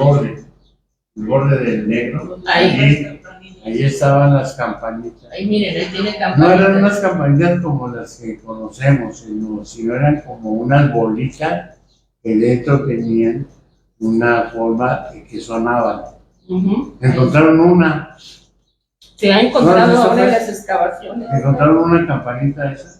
[SPEAKER 3] borde del negro,
[SPEAKER 1] Ahí.
[SPEAKER 3] ahí estaban las campanitas.
[SPEAKER 1] Ahí miren, ahí tiene
[SPEAKER 3] No eran
[SPEAKER 1] campanitas.
[SPEAKER 3] unas campanitas como las que conocemos, sino eran como unas bolitas que dentro tenían una forma que sonaban.
[SPEAKER 1] Ujú.
[SPEAKER 3] Encontraron una
[SPEAKER 1] Se ha encontrado
[SPEAKER 3] No, eso
[SPEAKER 1] ahora en
[SPEAKER 3] fue-
[SPEAKER 1] las excavaciones.
[SPEAKER 3] ¿Encontraron una campanita esa?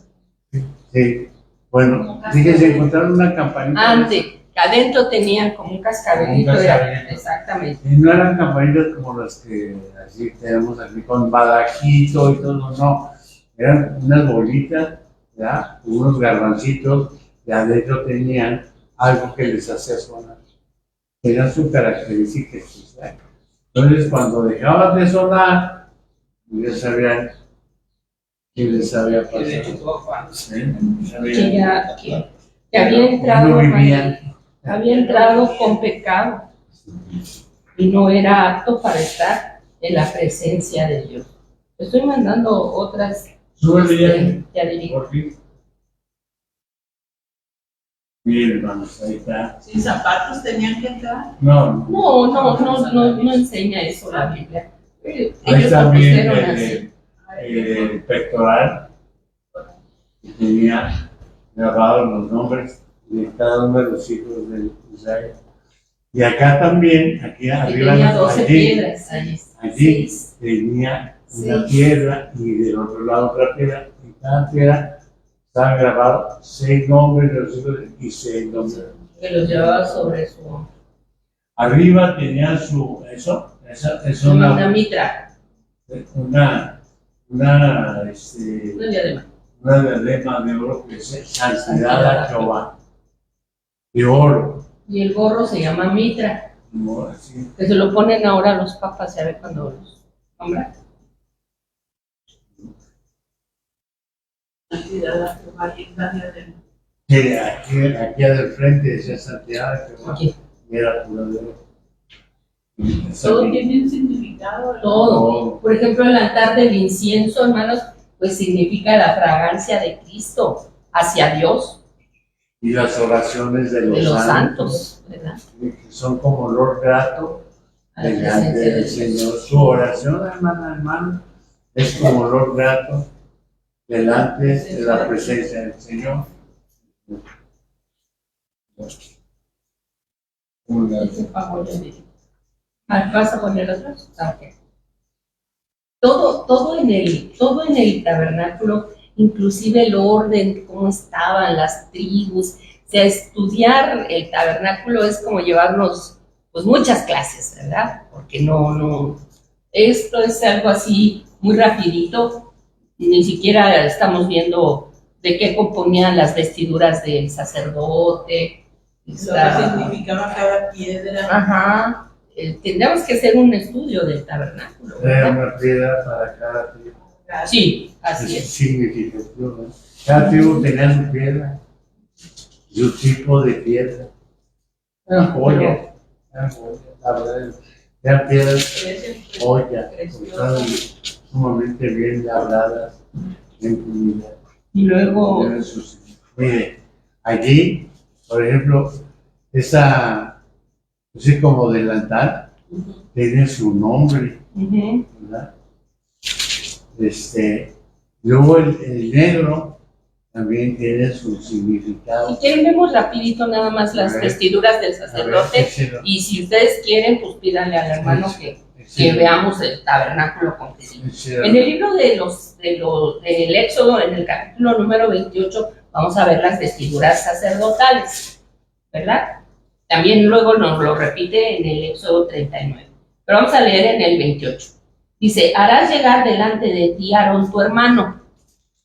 [SPEAKER 3] Sí. Bueno, fíjense, encontraron una campanita.
[SPEAKER 1] Antes, que adentro tenían como un cascabelito.
[SPEAKER 3] Como un
[SPEAKER 1] era-
[SPEAKER 3] cascabelito.
[SPEAKER 1] Exactamente.
[SPEAKER 3] Y no eran campanitas como las que así tenemos aquí con badajito y todo, no. Eran unas bolitas, ¿ya? Unos garbancitos, y adentro tenían algo que les hacía sonar. Era su característica especial. Entonces, cuando dejaban de sonar, ya sabían qué les había pasado. ¿Sí? Sabían.
[SPEAKER 1] Que había entrado,
[SPEAKER 3] No vivían.
[SPEAKER 1] había entrado con pecado y no era apto para estar en la presencia de Dios. Estoy mandando otras.
[SPEAKER 3] Súbele
[SPEAKER 1] Ya
[SPEAKER 3] ya.
[SPEAKER 1] diría.
[SPEAKER 3] Por fin. Miren, hermanos, ahí está.
[SPEAKER 4] Sin zapatos tenían que entrar.
[SPEAKER 3] No,
[SPEAKER 1] No enseña eso la Biblia.
[SPEAKER 3] ahí
[SPEAKER 1] Ellos
[SPEAKER 3] está
[SPEAKER 1] lo
[SPEAKER 3] bien
[SPEAKER 1] pusieron así.
[SPEAKER 3] el pectoral. Que tenía grabados los nombres de cada uno de los hijos de Israel. Y acá también, aquí
[SPEAKER 1] Y
[SPEAKER 3] arriba,
[SPEAKER 1] tenía 12
[SPEAKER 3] allí,
[SPEAKER 1] piedras. Allí.
[SPEAKER 3] allí
[SPEAKER 1] 6.
[SPEAKER 3] tenía una
[SPEAKER 1] Sí.
[SPEAKER 3] piedra y del otro lado otra piedra. Y cada piedra estaban grabados 6 nombres de los hijos y 6 nombres.
[SPEAKER 1] Que los llevaba sobre su hombro.
[SPEAKER 3] Arriba tenía su, eso es
[SPEAKER 1] Una mitra.
[SPEAKER 3] una
[SPEAKER 1] Una diadema.
[SPEAKER 3] una diadema de oro que es santidad a Jehová. De oro.
[SPEAKER 1] Y el gorro se llama mitra.
[SPEAKER 3] No, así.
[SPEAKER 1] Que se lo ponen ahora los papas, ¿sabe cuando los nombran?
[SPEAKER 3] Sí, aquí del frente decía santidad a Jehová.
[SPEAKER 1] Aquí.
[SPEAKER 3] Y era puro de oro.
[SPEAKER 4] Todo tiene un significado.
[SPEAKER 1] Todo. Por ejemplo, el altar del incienso, hermanos, pues significa la fragancia de Cristo hacia Dios.
[SPEAKER 3] y las oraciones de
[SPEAKER 1] de
[SPEAKER 3] los
[SPEAKER 1] los
[SPEAKER 3] santos,
[SPEAKER 1] santos, ¿verdad?
[SPEAKER 3] que son como olor grato
[SPEAKER 1] A la
[SPEAKER 3] delante
[SPEAKER 1] presencia
[SPEAKER 3] del
[SPEAKER 1] de
[SPEAKER 3] Señor. Su oración, hermano, es como olor grato delante de la presencia del Señor.
[SPEAKER 1] Ese favor de Dios. ¿Vas a poner otros? Ok. Todo en el tabernáculo, inclusive el orden, cómo estaban las tribus. O sea, estudiar el tabernáculo es como llevarnos pues muchas clases, ¿verdad? Porque esto es algo así muy rapidito, ni siquiera estamos viendo de qué componían las vestiduras del sacerdote.
[SPEAKER 4] Lo que significaba cada piedra.
[SPEAKER 1] Ajá. Tendríamos que hacer un estudio del tabernáculo,
[SPEAKER 3] Era
[SPEAKER 1] ¿verdad?
[SPEAKER 3] una piedra para cada tribu.
[SPEAKER 1] Sí, así
[SPEAKER 3] Es
[SPEAKER 1] es.
[SPEAKER 3] significativo, ¿no? Cada tribu tenía su piedra, su tipo de piedra. Eran joyas, la verdad, eran piedras joyas, estaban sumamente bien labradas, bien pulidas.
[SPEAKER 1] Y luego,
[SPEAKER 3] Mire, allí, por ejemplo, esa, así como delantal, tiene su nombre,
[SPEAKER 1] ujú,
[SPEAKER 3] ¿verdad? Luego el negro también tiene su significado.
[SPEAKER 1] si quieren vemos rapidito nada más las
[SPEAKER 3] A ver.
[SPEAKER 1] vestiduras del
[SPEAKER 3] A ver,
[SPEAKER 1] sacerdote,
[SPEAKER 3] échelo,
[SPEAKER 1] y si ustedes quieren, pues pídanle al hermano que
[SPEAKER 3] échelo,
[SPEAKER 1] veamos el tabernáculo completo.
[SPEAKER 3] échelo.
[SPEAKER 1] En el libro del Éxodo, en el capítulo número 28, vamos a ver las vestiduras sacerdotales, ¿verdad? También luego nos lo repite en el Éxodo 39. Pero vamos a leer en el 28. Dice, harás llegar delante de ti a Aarón tu hermano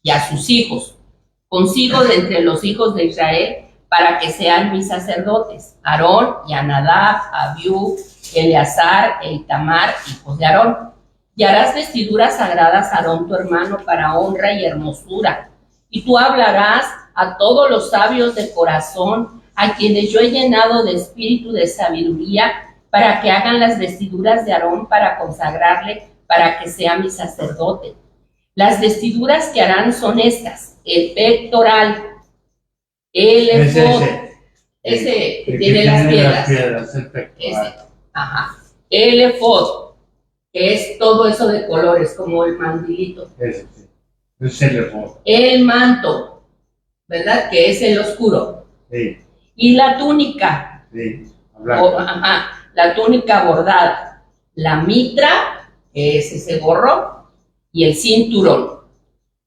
[SPEAKER 1] y a sus hijos, consigo de entre los hijos de Israel, para que sean mis sacerdotes, Aarón y a Nadab, Abiú, Eleazar e Itamar, hijos de Aarón. Y harás vestiduras sagradas a Aarón tu hermano para honra y hermosura. Y tú hablarás a todos los sabios de corazón, a quienes yo he llenado de espíritu de sabiduría, para que hagan las vestiduras de Aarón para consagrarle, para que sea mi sacerdote. Las vestiduras que harán son estas: el pectoral, el efod, ese que tiene las piedras,
[SPEAKER 3] el pectoral.
[SPEAKER 1] ajá, el efod, que es todo eso de colores, como el mandilito,
[SPEAKER 3] Ese, sí. Es el efod.
[SPEAKER 1] el manto, ¿verdad? Que es el oscuro,
[SPEAKER 3] Sí,
[SPEAKER 1] y la túnica,
[SPEAKER 3] sí.
[SPEAKER 1] la túnica bordada, la mitra, que es ese gorro, y el cinturón.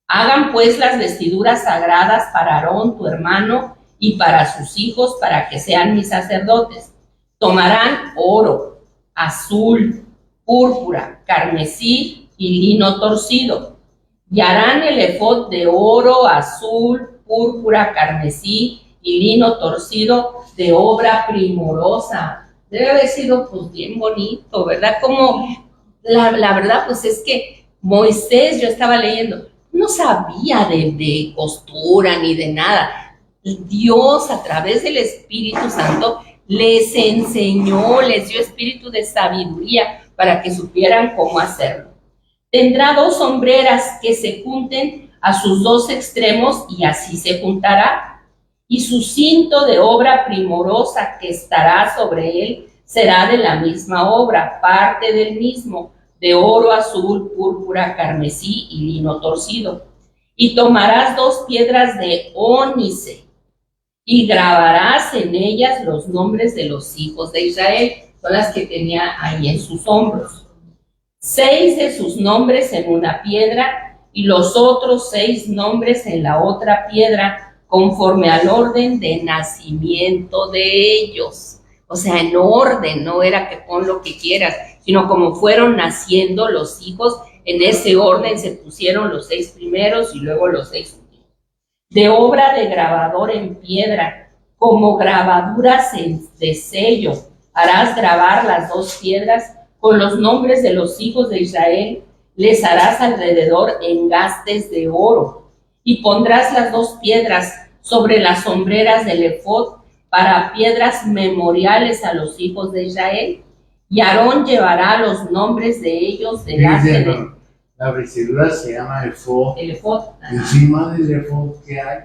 [SPEAKER 1] Hagan pues las vestiduras sagradas para Aarón, tu hermano, y para sus hijos, para que sean mis sacerdotes. Tomarán oro, azul, púrpura, carmesí y lino torcido. Y harán el efod de oro, azul, púrpura, carmesí y lino torcido de obra primorosa. Debe haber sido pues bien bonito, ¿verdad? Como la verdad pues es que Moisés, yo estaba leyendo, no sabía de costura ni de nada. Dios a través del Espíritu Santo les enseñó, les dio espíritu de sabiduría para que supieran cómo hacerlo. Tendrá 2 sombreras que se junten a sus 2 extremos y así se juntará. Y su cinto de obra primorosa que estará sobre él será de la misma obra, parte del mismo, de oro, azul, púrpura, carmesí y lino torcido. Y tomarás 2 piedras de ónice y grabarás en ellas los nombres de los hijos de Israel, son las que tenía ahí en sus hombros. 6 de sus nombres en una piedra y los otros 6 nombres en la otra piedra, conforme al orden de nacimiento de ellos. O sea, en orden, no era que pon lo que quieras, sino como fueron naciendo los hijos, en ese orden se pusieron los 6 primeros y luego los 6 últimos. De obra de grabador en piedra, como grabaduras de sello, harás grabar las 2 piedras con los nombres de los hijos de Israel, les harás alrededor engastes de oro, y pondrás las 2 piedras sobre las sombreras del efod para piedras memoriales a los hijos de Israel, y Aarón llevará los nombres de ellos delante de...
[SPEAKER 3] La vestidura se llama efod.
[SPEAKER 1] El efod.
[SPEAKER 3] Encima del efod que hay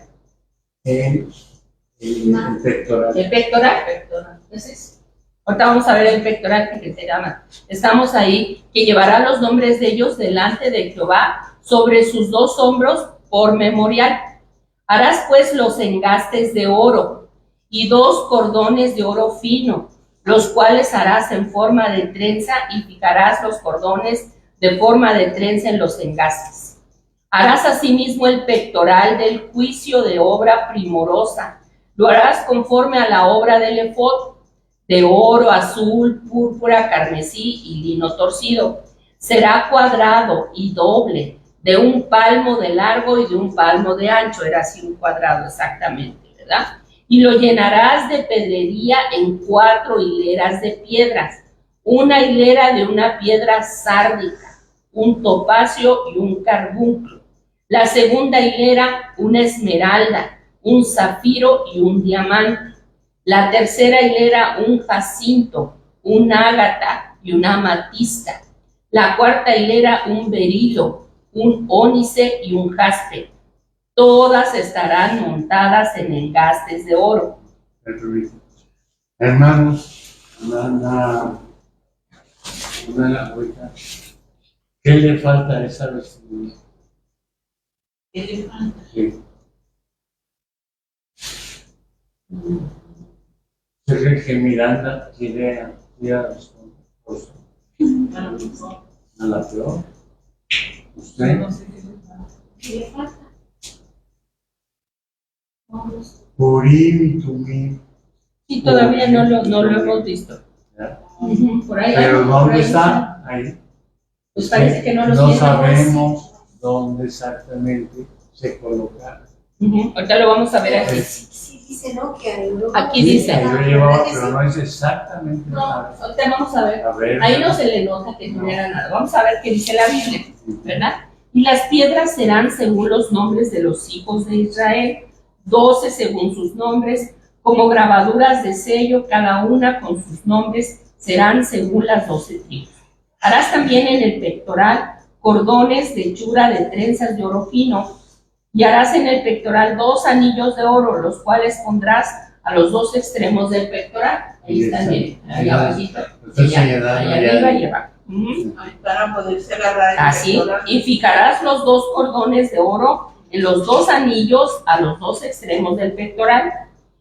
[SPEAKER 3] el pectoral.
[SPEAKER 1] El pectoral. Entonces, ahorita vamos a ver el pectoral que se llama. Estamos ahí, que llevará los nombres de ellos delante de Jehová sobre sus dos hombros por memorial. Harás pues los engastes de oro y 2 cordones de oro fino, los cuales harás en forma de trenza y fijarás los cordones de forma de trenza en los engastes. Harás asimismo el pectoral del juicio de obra primorosa. Lo harás conforme a la obra del efod, de oro, azul, púrpura, carmesí y lino torcido. Será cuadrado y doble, de 1 palmo de largo y de 1 palmo de ancho. Era así un cuadrado exactamente, ¿verdad? Y lo llenarás de pedrería en 4 hileras de piedras. Una hilera de una piedra sárdica, un topacio y un carbunclo. La segunda hilera, una esmeralda, un zafiro y un diamante. La tercera hilera, un jacinto, un ágata y una amatista. La cuarta hilera, un berilo, un ónice y un jaspe. Todas estarán montadas en engastes de oro.
[SPEAKER 3] Hermanos, ahorita, ¿qué le falta a esa vestimenta?
[SPEAKER 4] ¿Qué le falta?
[SPEAKER 3] Sí. Yo creo que Miranda quiere a la peor. ¿Usted?
[SPEAKER 4] No sé qué le falta.
[SPEAKER 2] ¿Qué le falta?
[SPEAKER 3] Purim y Tumim.
[SPEAKER 1] Y todavía no lo hemos visto.
[SPEAKER 3] ¿Ya?
[SPEAKER 1] Por ahí.
[SPEAKER 3] Pero
[SPEAKER 1] por
[SPEAKER 3] ¿dónde
[SPEAKER 1] ahí
[SPEAKER 3] está? Ahí.
[SPEAKER 1] Pues parece que no lo
[SPEAKER 3] No
[SPEAKER 1] tiene.
[SPEAKER 3] sabemos dónde exactamente se coloca.
[SPEAKER 1] Ahorita lo vamos a ver aquí.
[SPEAKER 2] Sí, dice, ¿no? Que hay uno-
[SPEAKER 1] Aquí dice.
[SPEAKER 3] Ahí lo llevaba, pero no es exactamente
[SPEAKER 1] No,
[SPEAKER 3] nada.
[SPEAKER 1] ahorita vamos a ver.
[SPEAKER 3] A ver.
[SPEAKER 1] Ahí no se le nota que no era nada. Vamos a ver qué dice la Biblia, ¿verdad? Y las piedras serán según los nombres de los hijos de Israel, 12 según sus nombres, como grabaduras de sello, cada una con sus nombres, serán según las 12 tribus. Harás también en el pectoral cordones de hechura de trenzas de oro fino, y harás en el pectoral 2 anillos de oro, los cuales pondrás a los 2 extremos del pectoral. Ahí están, miren, ahí abajito, ahí arriba y abajo.
[SPEAKER 4] Para poderse agarrar el
[SPEAKER 1] Así,
[SPEAKER 4] pectoral.
[SPEAKER 1] y fijarás los 2 cordones de oro en los 2 anillos a los 2 extremos del pectoral,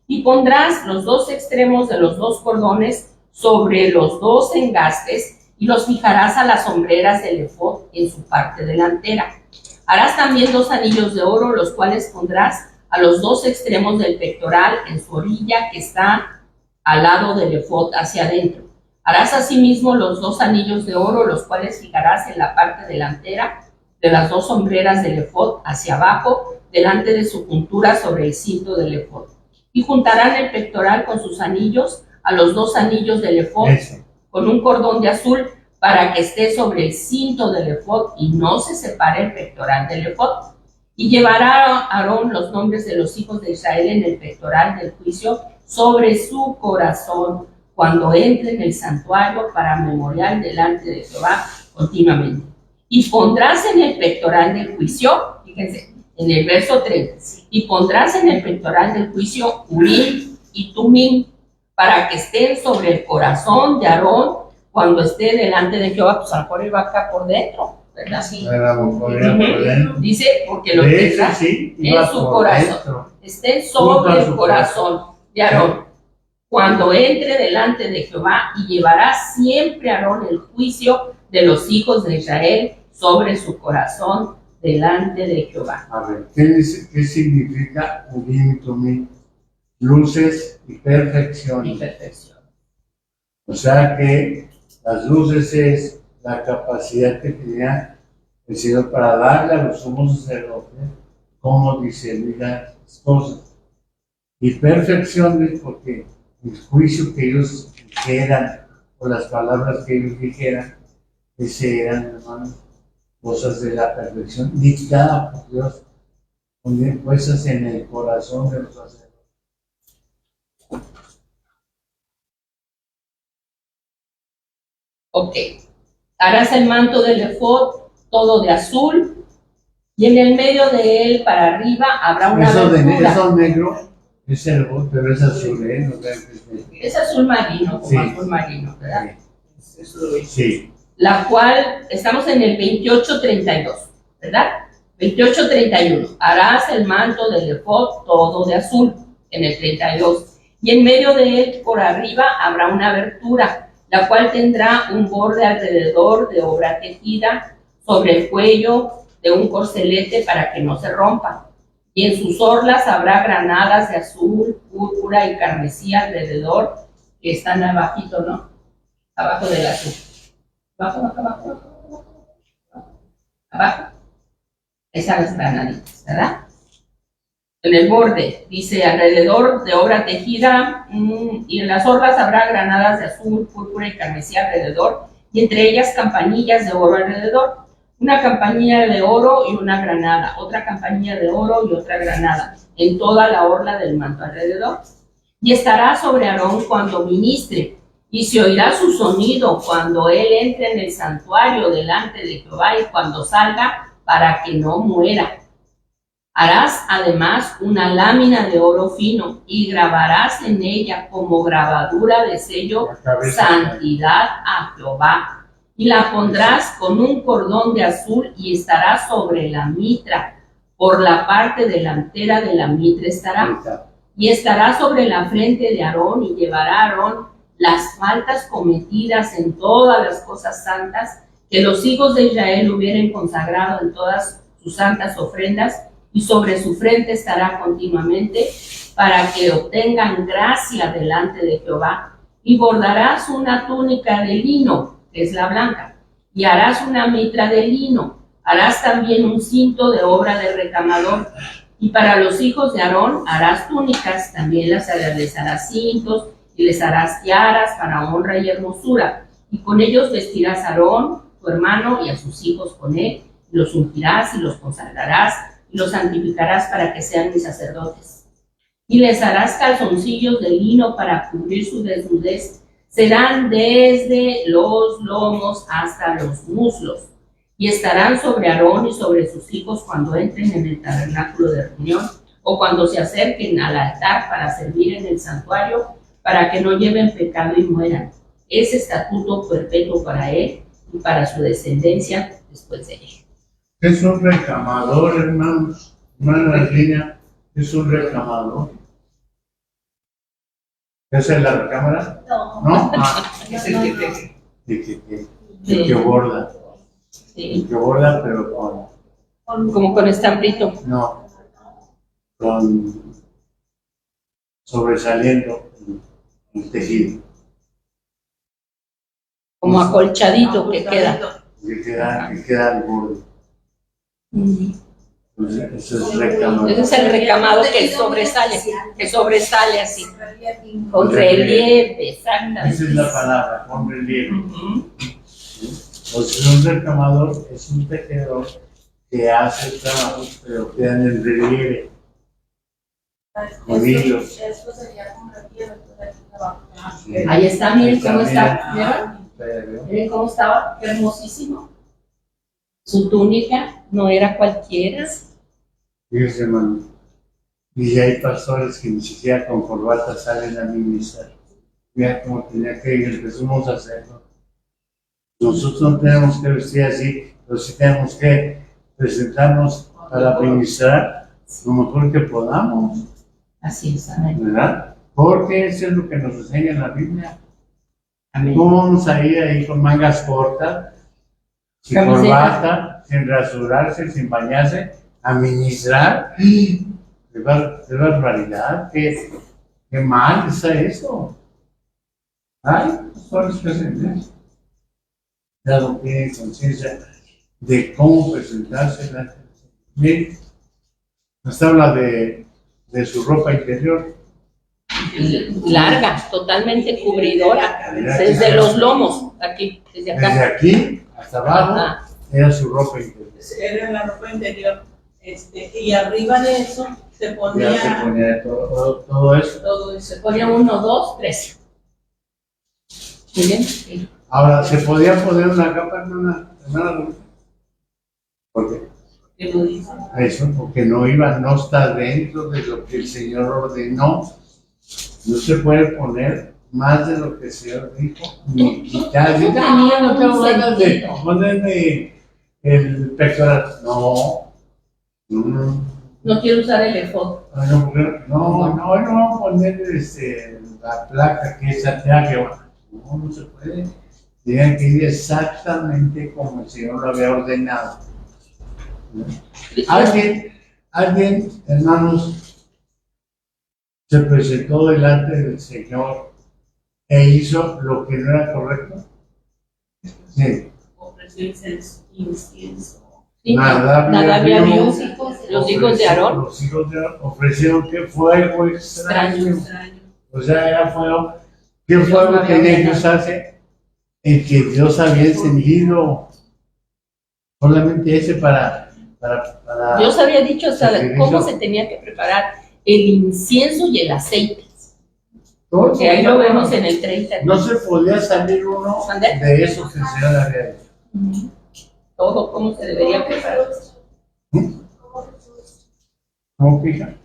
[SPEAKER 1] y pondrás los 2 extremos de los 2 cordones sobre los 2 engastes, y los fijarás a las sombreras del efod en su parte delantera. Harás también 2 anillos de oro, los cuales pondrás a los 2 extremos del pectoral en su orilla que está al lado del efod hacia adentro. Harás asimismo los 2 anillos de oro, los cuales fijarás en la parte delantera de las 2 sombreras del efod hacia abajo, delante de su puntura sobre el cinto del efod. Y juntarán el pectoral con sus anillos a los 2 anillos del efod con un cordón de azul, para que esté sobre el cinto del efod y no se separe el pectoral del efod. Y llevará Aarón los nombres de los hijos de Israel en el pectoral del juicio sobre su corazón cuando entre en el santuario para memorial delante de Jehová continuamente. Y pondrás en el pectoral del juicio, fíjense, en el verso 30, y pondrás en el pectoral del juicio Urim y Tumim, para que estén sobre el corazón de Aarón cuando esté delante de Jehová. Pues a lo mejor él va acá por dentro, ¿verdad? Sí. Dice, porque lo tendrá en su corazón. Estén sobre el corazón de Aarón cuando entre delante de Jehová, y llevará siempre Aarón el juicio de los hijos de Israel sobre su corazón delante de Jehová.
[SPEAKER 3] A ver, ¿qué significa Urim y Tumim? Luces y perfección.
[SPEAKER 1] Y perfección.
[SPEAKER 3] O sea que las luces es la capacidad que tenía el Señor para darle a los sumos sacerdotes cómo discernir las cosas. Y perfección es porque el juicio que ellos dijeran, o las palabras que ellos dijeran, ese eran, hermanos, cosas de la perfección, dictada por Dios, puestas en el corazón de los sacerdotes.
[SPEAKER 1] Ok. Harás el manto del efod todo de azul, y en el medio de él para arriba habrá una abertura.
[SPEAKER 3] Eso negro Es el pero es azul, ¿eh? No crean que
[SPEAKER 1] Es azul marino, como
[SPEAKER 3] Sí.
[SPEAKER 1] azul marino, ¿verdad?
[SPEAKER 3] sí.
[SPEAKER 1] La cual, estamos en el 28:32, ¿verdad? 28:31. Harás el manto del efod todo de azul, en el 32. Y en medio de él, por arriba, habrá una abertura, la cual tendrá un borde alrededor de obra tejida sobre el cuello de un corcelete para que no se rompa. Y en sus orlas habrá granadas de azul, púrpura y carmesí alrededor, que están abajito, ¿no? Abajo del azul. Abajo. Esas las granaditas, ¿verdad? En el borde, dice alrededor de obra tejida, y en las orlas habrá granadas de azul, púrpura y carmesí alrededor, y entre ellas campanillas de oro alrededor. Una campanilla de oro y una granada, otra campanilla de oro y otra granada, en toda la orla del manto alrededor. Y estará sobre Aarón cuando ministre, y se oirá su sonido cuando él entre en el santuario delante de Jehová y cuando salga, para que no muera. Harás además una lámina de oro fino y grabarás en ella como grabadura de sello santidad a Jehová. Y la pondrás con un cordón de azul y estará sobre la mitra. Por la parte delantera de la mitra estará. Y estará sobre la frente de Aarón y llevará a Aarón las faltas cometidas en todas las cosas santas que los hijos de Israel hubieran consagrado en todas sus santas ofrendas, y sobre su frente estará continuamente para que obtengan gracia delante de Jehová. Y bordarás una túnica de lino, que es la blanca, y harás una mitra de lino. Harás también un cinto de obra de recamador. Y para los hijos de Aarón harás túnicas, también les harás cintos, y les harás tiaras para honra y hermosura. Y con ellos vestirás a Aarón, tu hermano, y a sus hijos con él, y los ungirás y los consagrarás, y los santificarás para que sean mis sacerdotes. Y les harás calzoncillos de lino para cubrir su desnudez. Serán desde los lomos hasta los muslos. Y estarán sobre Aarón y sobre sus hijos cuando entren en el tabernáculo de reunión, o cuando se acerquen al altar para servir en el santuario, para que no lleven pecado y mueran. Es estatuto perpetuo para él y para su descendencia después de él.
[SPEAKER 3] Es un recamador, hermanos. Hermana Lina, es un recamador. ¿Esa es la recámara?
[SPEAKER 5] No.
[SPEAKER 3] ¿No?
[SPEAKER 4] Es el que teje.
[SPEAKER 3] El que borda.
[SPEAKER 1] Sí.
[SPEAKER 3] El que borda, pero
[SPEAKER 1] Como con estambrito.
[SPEAKER 3] con sobresaliendo el tejido.
[SPEAKER 1] Como acolchadito que queda.
[SPEAKER 3] Que queda el borde. Entonces, eso es recamador.
[SPEAKER 1] Ese es el recamado que sobresale así, con relieve, exactamente.
[SPEAKER 3] Esa es la palabra, con relieve.
[SPEAKER 1] Ujú.
[SPEAKER 3] Entonces, un recamador es un tejedor que hace el trabajo, pero queda en el relieve. Con hilos.
[SPEAKER 5] Eso sería como relieve, abajo.
[SPEAKER 3] Sí.
[SPEAKER 1] Ahí está, miren cómo
[SPEAKER 3] Ahí
[SPEAKER 1] está. ¿Vieron?
[SPEAKER 3] Pero,
[SPEAKER 1] Miren cómo estaba, qué hermosísimo. Su túnica no era cualquiera.
[SPEAKER 3] fíjese, hermano, y hay pastores que ni siquiera con corbata salen a ministrar. Mira cómo tenía que ir, empezamos a hacerlo. Nosotros no tenemos que vestir así, pero sí tenemos que presentarnos para ministrar lo mejor que podamos,
[SPEAKER 1] Así es, amén.
[SPEAKER 3] ¿verdad? Porque eso es lo que nos enseña en la Biblia.
[SPEAKER 1] Amén.
[SPEAKER 3] ¿Cómo vamos a ir ahí con mangas cortas, sin
[SPEAKER 1] Camiseta.
[SPEAKER 3] corbata, sin rasurarse, sin bañarse, a ministrar? ¡Qué barbaridad! ¡Qué mal está eso! Ay, pastores que hacen eso. Ya no tienen conciencia de cómo presentarse delante del Señor. Miren, nos habla de su ropa interior.
[SPEAKER 1] Larga, totalmente cubridora, desde los lomos, aquí, desde
[SPEAKER 3] Desde
[SPEAKER 1] acá.
[SPEAKER 3] aquí hasta abajo
[SPEAKER 1] Ajá.
[SPEAKER 3] era su ropa interior.
[SPEAKER 4] Era la ropa interior. Y arriba de eso se
[SPEAKER 3] Ya se
[SPEAKER 4] ponía
[SPEAKER 3] ponía todo eso.
[SPEAKER 4] todo eso.
[SPEAKER 1] Se ponía 1, 2, 3. Miren,
[SPEAKER 3] Ahora, ¿se podía poner una capa, hermana? ¿Por qué?
[SPEAKER 4] ¿Qué lo dice?
[SPEAKER 3] Eso, porque no está dentro de lo que el Señor ordenó. No se puede poner más de lo que el Señor dijo, ni quitar. No tengo ganas de ponerme el pectoral. No.
[SPEAKER 1] No quiero usar el efod.
[SPEAKER 3] No vamos a poner la placa que es Santiago. No se puede. Tiene que ir exactamente como el Señor lo había ordenado. Alguien, hermanos, se presentó delante del Señor e hizo lo que no era correcto. Sí.
[SPEAKER 4] Ofreció incienso.
[SPEAKER 1] Sí,
[SPEAKER 3] Nadab y Abiú,
[SPEAKER 1] los hijos de Aarón.
[SPEAKER 3] Los hijos de Aarón ofrecieron que fuego extraño. O sea, era fuego. ¿Qué fuego tenía que usarse? El que Dios había encendido. Solamente ese para
[SPEAKER 1] Dios había dicho cómo se tenía que preparar el incienso y el aceite. Porque ahí lo vemos en el 30.
[SPEAKER 3] No se podía salir uno de eso que el Señor había dicho.
[SPEAKER 1] Todo cómo se debería preparar.
[SPEAKER 3] ¿Cómo fija?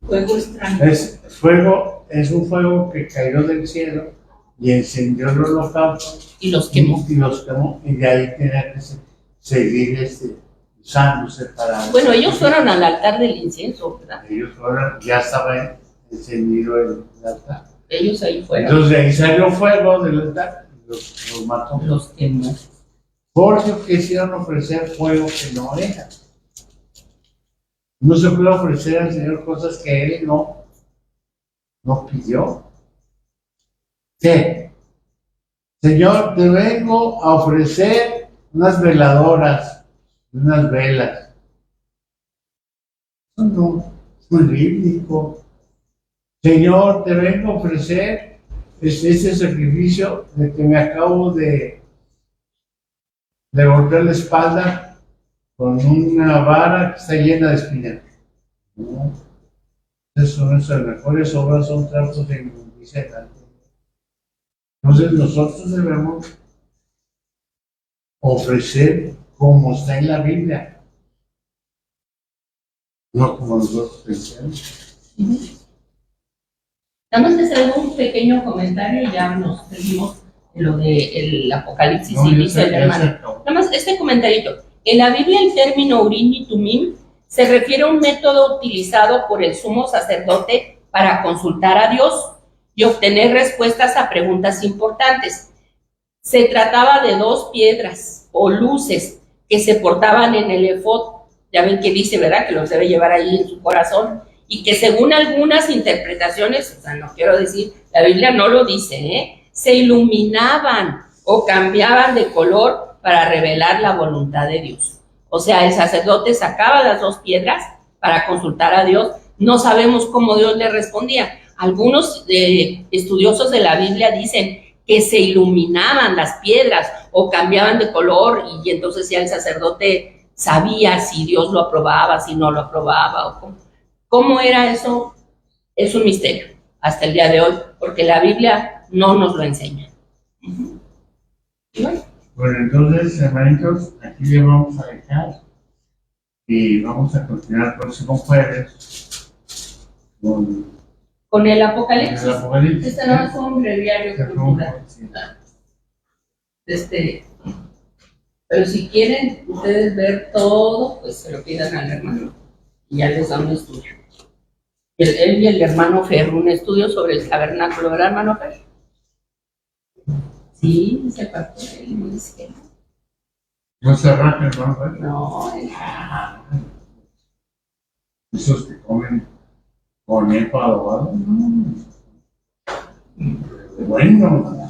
[SPEAKER 4] Fuego extraño.
[SPEAKER 3] Es un fuego que cayó del cielo y encendió el holocausto.
[SPEAKER 1] Y los quemó.
[SPEAKER 3] Y de ahí tenía que seguir usándose para...
[SPEAKER 1] Bueno, ellos fueron al altar del incienso, ¿verdad?
[SPEAKER 3] Ellos fueron, ya estaba encendido el altar.
[SPEAKER 1] Ellos ahí fueron.
[SPEAKER 3] Entonces ahí salió fuego del altar y los mató.
[SPEAKER 1] Los quemó.
[SPEAKER 3] Porque quisieron ofrecer fuego que no era. No se puede ofrecer al Señor cosas que Él no pidió. ¿Qué? Señor, te vengo a ofrecer unas veladoras, unas velas. Eso no es muy bíblico. Señor, te vengo a ofrecer ese sacrificio de que me acabo de golpear la espalda con una vara que está llena de espinas. No. Nuestras mejores obras son trapos de inmundicia delante. Entonces nosotros debemos ofrecer como está en la Biblia, no como nosotros pensamos.
[SPEAKER 1] Nada más les hago un pequeño comentario y ya nos seguimos en lo del Apocalipsis y dice el hermano. Nada más este comentarito. En la Biblia el término Urim y Tumim se refiere a un método utilizado por el sumo sacerdote para consultar a Dios y obtener respuestas a preguntas importantes. Se trataba de 2 piedras o luces que se portaban en el efod. Ya ven que dice, ¿verdad?, que los debe llevar ahí en su corazón y que según algunas interpretaciones, o sea, no quiero decir, la Biblia no lo dice, se iluminaban o cambiaban de color para revelar la voluntad de Dios. O sea, el sacerdote sacaba las 2 piedras para consultar a Dios. No sabemos cómo Dios le respondía. Algunos estudiosos de la Biblia dicen que se iluminaban las piedras o cambiaban de color y entonces ya el sacerdote sabía si Dios lo aprobaba, si no lo aprobaba o cómo era eso. Es un misterio hasta el día de hoy porque la Biblia no nos lo enseña.
[SPEAKER 3] Bueno, entonces, hermanitos, aquí le vamos a dejar y vamos a continuar el próximo jueves
[SPEAKER 1] con el Apocalipsis.
[SPEAKER 3] Este
[SPEAKER 1] no es un breviario cultural. Pero si quieren ustedes ver todo, pues se lo pidan al hermano y ya les da un estudio. Él y el hermano Fer, un estudio sobre el tabernáculo, ¿verdad, hermano Fer? Sí, se partió él muy izquierdo.
[SPEAKER 3] ¿No se arranca, hermano Fer?
[SPEAKER 1] No,
[SPEAKER 3] esos que comen con el adobado. Bueno.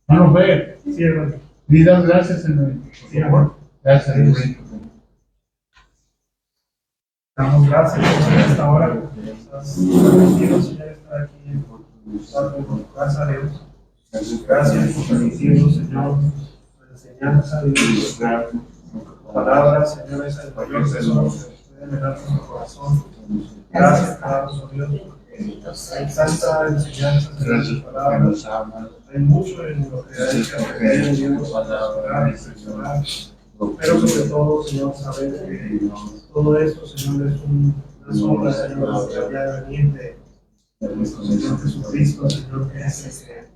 [SPEAKER 3] Hermano Fer. Sí, hermano. Y das gracias, hermano. Sí, amor. Gracias, hermano.
[SPEAKER 7] Damos gracias por esta hora. Permitido, Señor, estar aquí en tu casa, Dios. Gracias por permitirnos, Señor, la enseñanza de tu palabra, Señor, es el mayor tesoro que puede velar nuestro corazón. Gracias, Padre, Dios, porque hay tanta enseñanza de tu palabra. Hay mucho en lo que hay que aprender, Dios, para reflexionar. Pero sobre todo, Señor, saber que todo esto, Señor, es una sombra, Señor, de la vida de venir de nuestro Señor Jesucristo, Señor, que es el que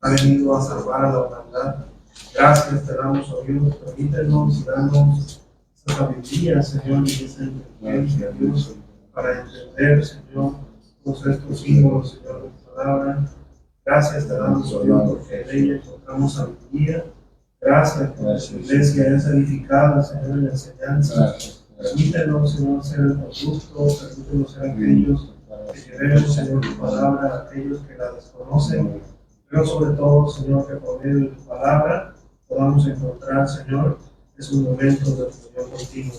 [SPEAKER 7] ha venido a salvar a la humanidad. Gracias te damos, oh Dios, permítenos y danos esa sabiduría, Señor, y esa inteligencia, Dios, para entender, Señor, todos estos símbolos, Señor, de tu palabra. Gracias te damos, oh Dios, porque en ella encontramos sabiduría. Gracias por que tu iglesia es edificada, Señor, en la enseñanza. Permítenos, Señor, ser el producto, permítenos ser aquellos que llevemos, Señor, tu palabra a aquellos que la desconocen. Pero sobre todo, Señor, que por medio de tu palabra podamos encontrar, Señor, esos momentos de comunión contigo.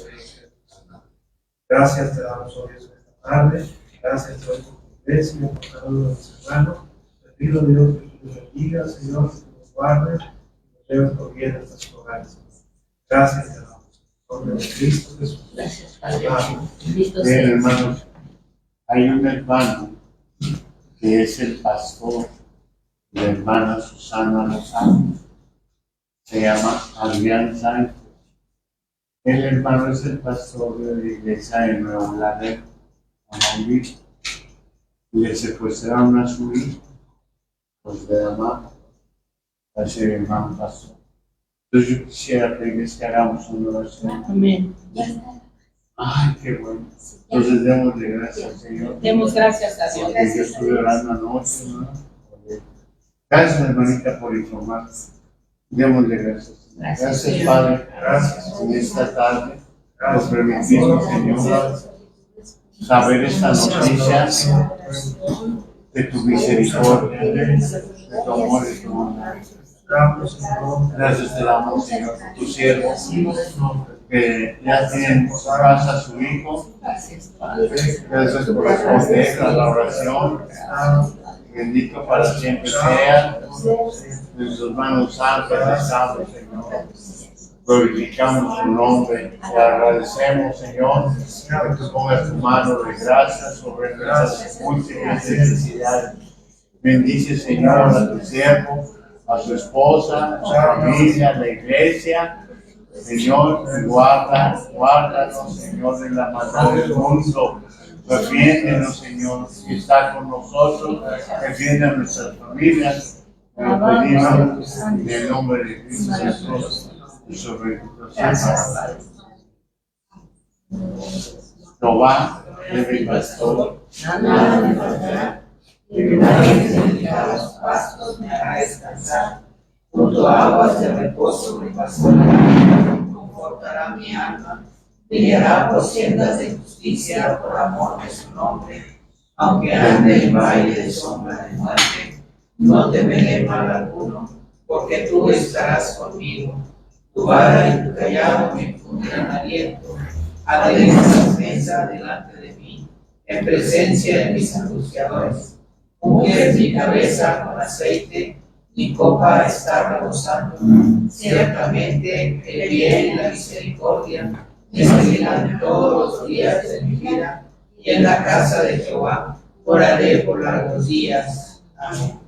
[SPEAKER 7] Gracias te damos hoy esta tarde. Gracias por tu iglesia, por cada uno de los hermanos. Te pido, Dios, que tú nos bendiga, Señor, que tú nos guardes y nos lleves por bien a nuestros hogares. Gracias te damos. En nombre de Cristo Jesús.
[SPEAKER 1] Gracias, Padre.
[SPEAKER 7] Amén.
[SPEAKER 1] Bendito
[SPEAKER 3] Bien,
[SPEAKER 1] sea.
[SPEAKER 3] hermanos, hay un hermano que es el pastor de la hermana Susana Lozano, se llama Adrián Sánchez. El hermano es el pastor de la iglesia de Nuevo Laredo, Tamaulipas. Le secuestraron a su hijo, pues de la mano, a ese hermano pastor. Entonces yo quisiera pedirles que hagamos una oración.
[SPEAKER 1] Amén.
[SPEAKER 3] Ay, qué bueno. Entonces démosle gracias, Señor.
[SPEAKER 1] Demos gracias a Dios.
[SPEAKER 3] Porque yo estuve orando anoche, ¿no? Gracias, hermanita, por informar. Démosle gracias. Gracias, Padre. Gracias en esta tarde. Nos permitiste, Señor, saber esta noticia de tu misericordia, de tu amor y tu bondad. Gracias te damos, Señor, por tu siervo, que ya tiene en su casa a su hijo.
[SPEAKER 1] Gracias, Padre.
[SPEAKER 3] Gracias por responder a la oración. Bendito para siempre sea. En sus manos santas estamos, Señor. Glorificamos tu nombre. Te agradecemos, Señor, que tú pongas tu mano de gracia sobre nuestras múltiples necesidades. Bendice, Señor, a tu siervo, a su esposa, a su familia, a la iglesia. Señor, guárdanos, Señor, de la maldad del mundo. Defiéndenos, Señor, que está con nosotros. Defiende a nuestras familias. Te lo pedimos en el nombre de Cristo Jesús. Y sobre Jehová es mi pastor.
[SPEAKER 1] Nada me faltará.
[SPEAKER 8] A los pastos me hará descansar, junto a aguas de reposo me pasará, confortará mi alma, me guiará por sendas de justicia por amor de su nombre. Aunque ande en valle de sombra de muerte, no temeré mal alguno, porque tú estarás conmigo. Tu vara y tu callado me infundirán aliento. Aderezas mesa delante de mí, en presencia de mis angustiadores. Unges mi cabeza con aceite, mi copa está rebosando. Ciertamente el bien y la misericordia me seguirán todos los días de mi vida, y en la casa de Jehová oraré por largos días. Amén.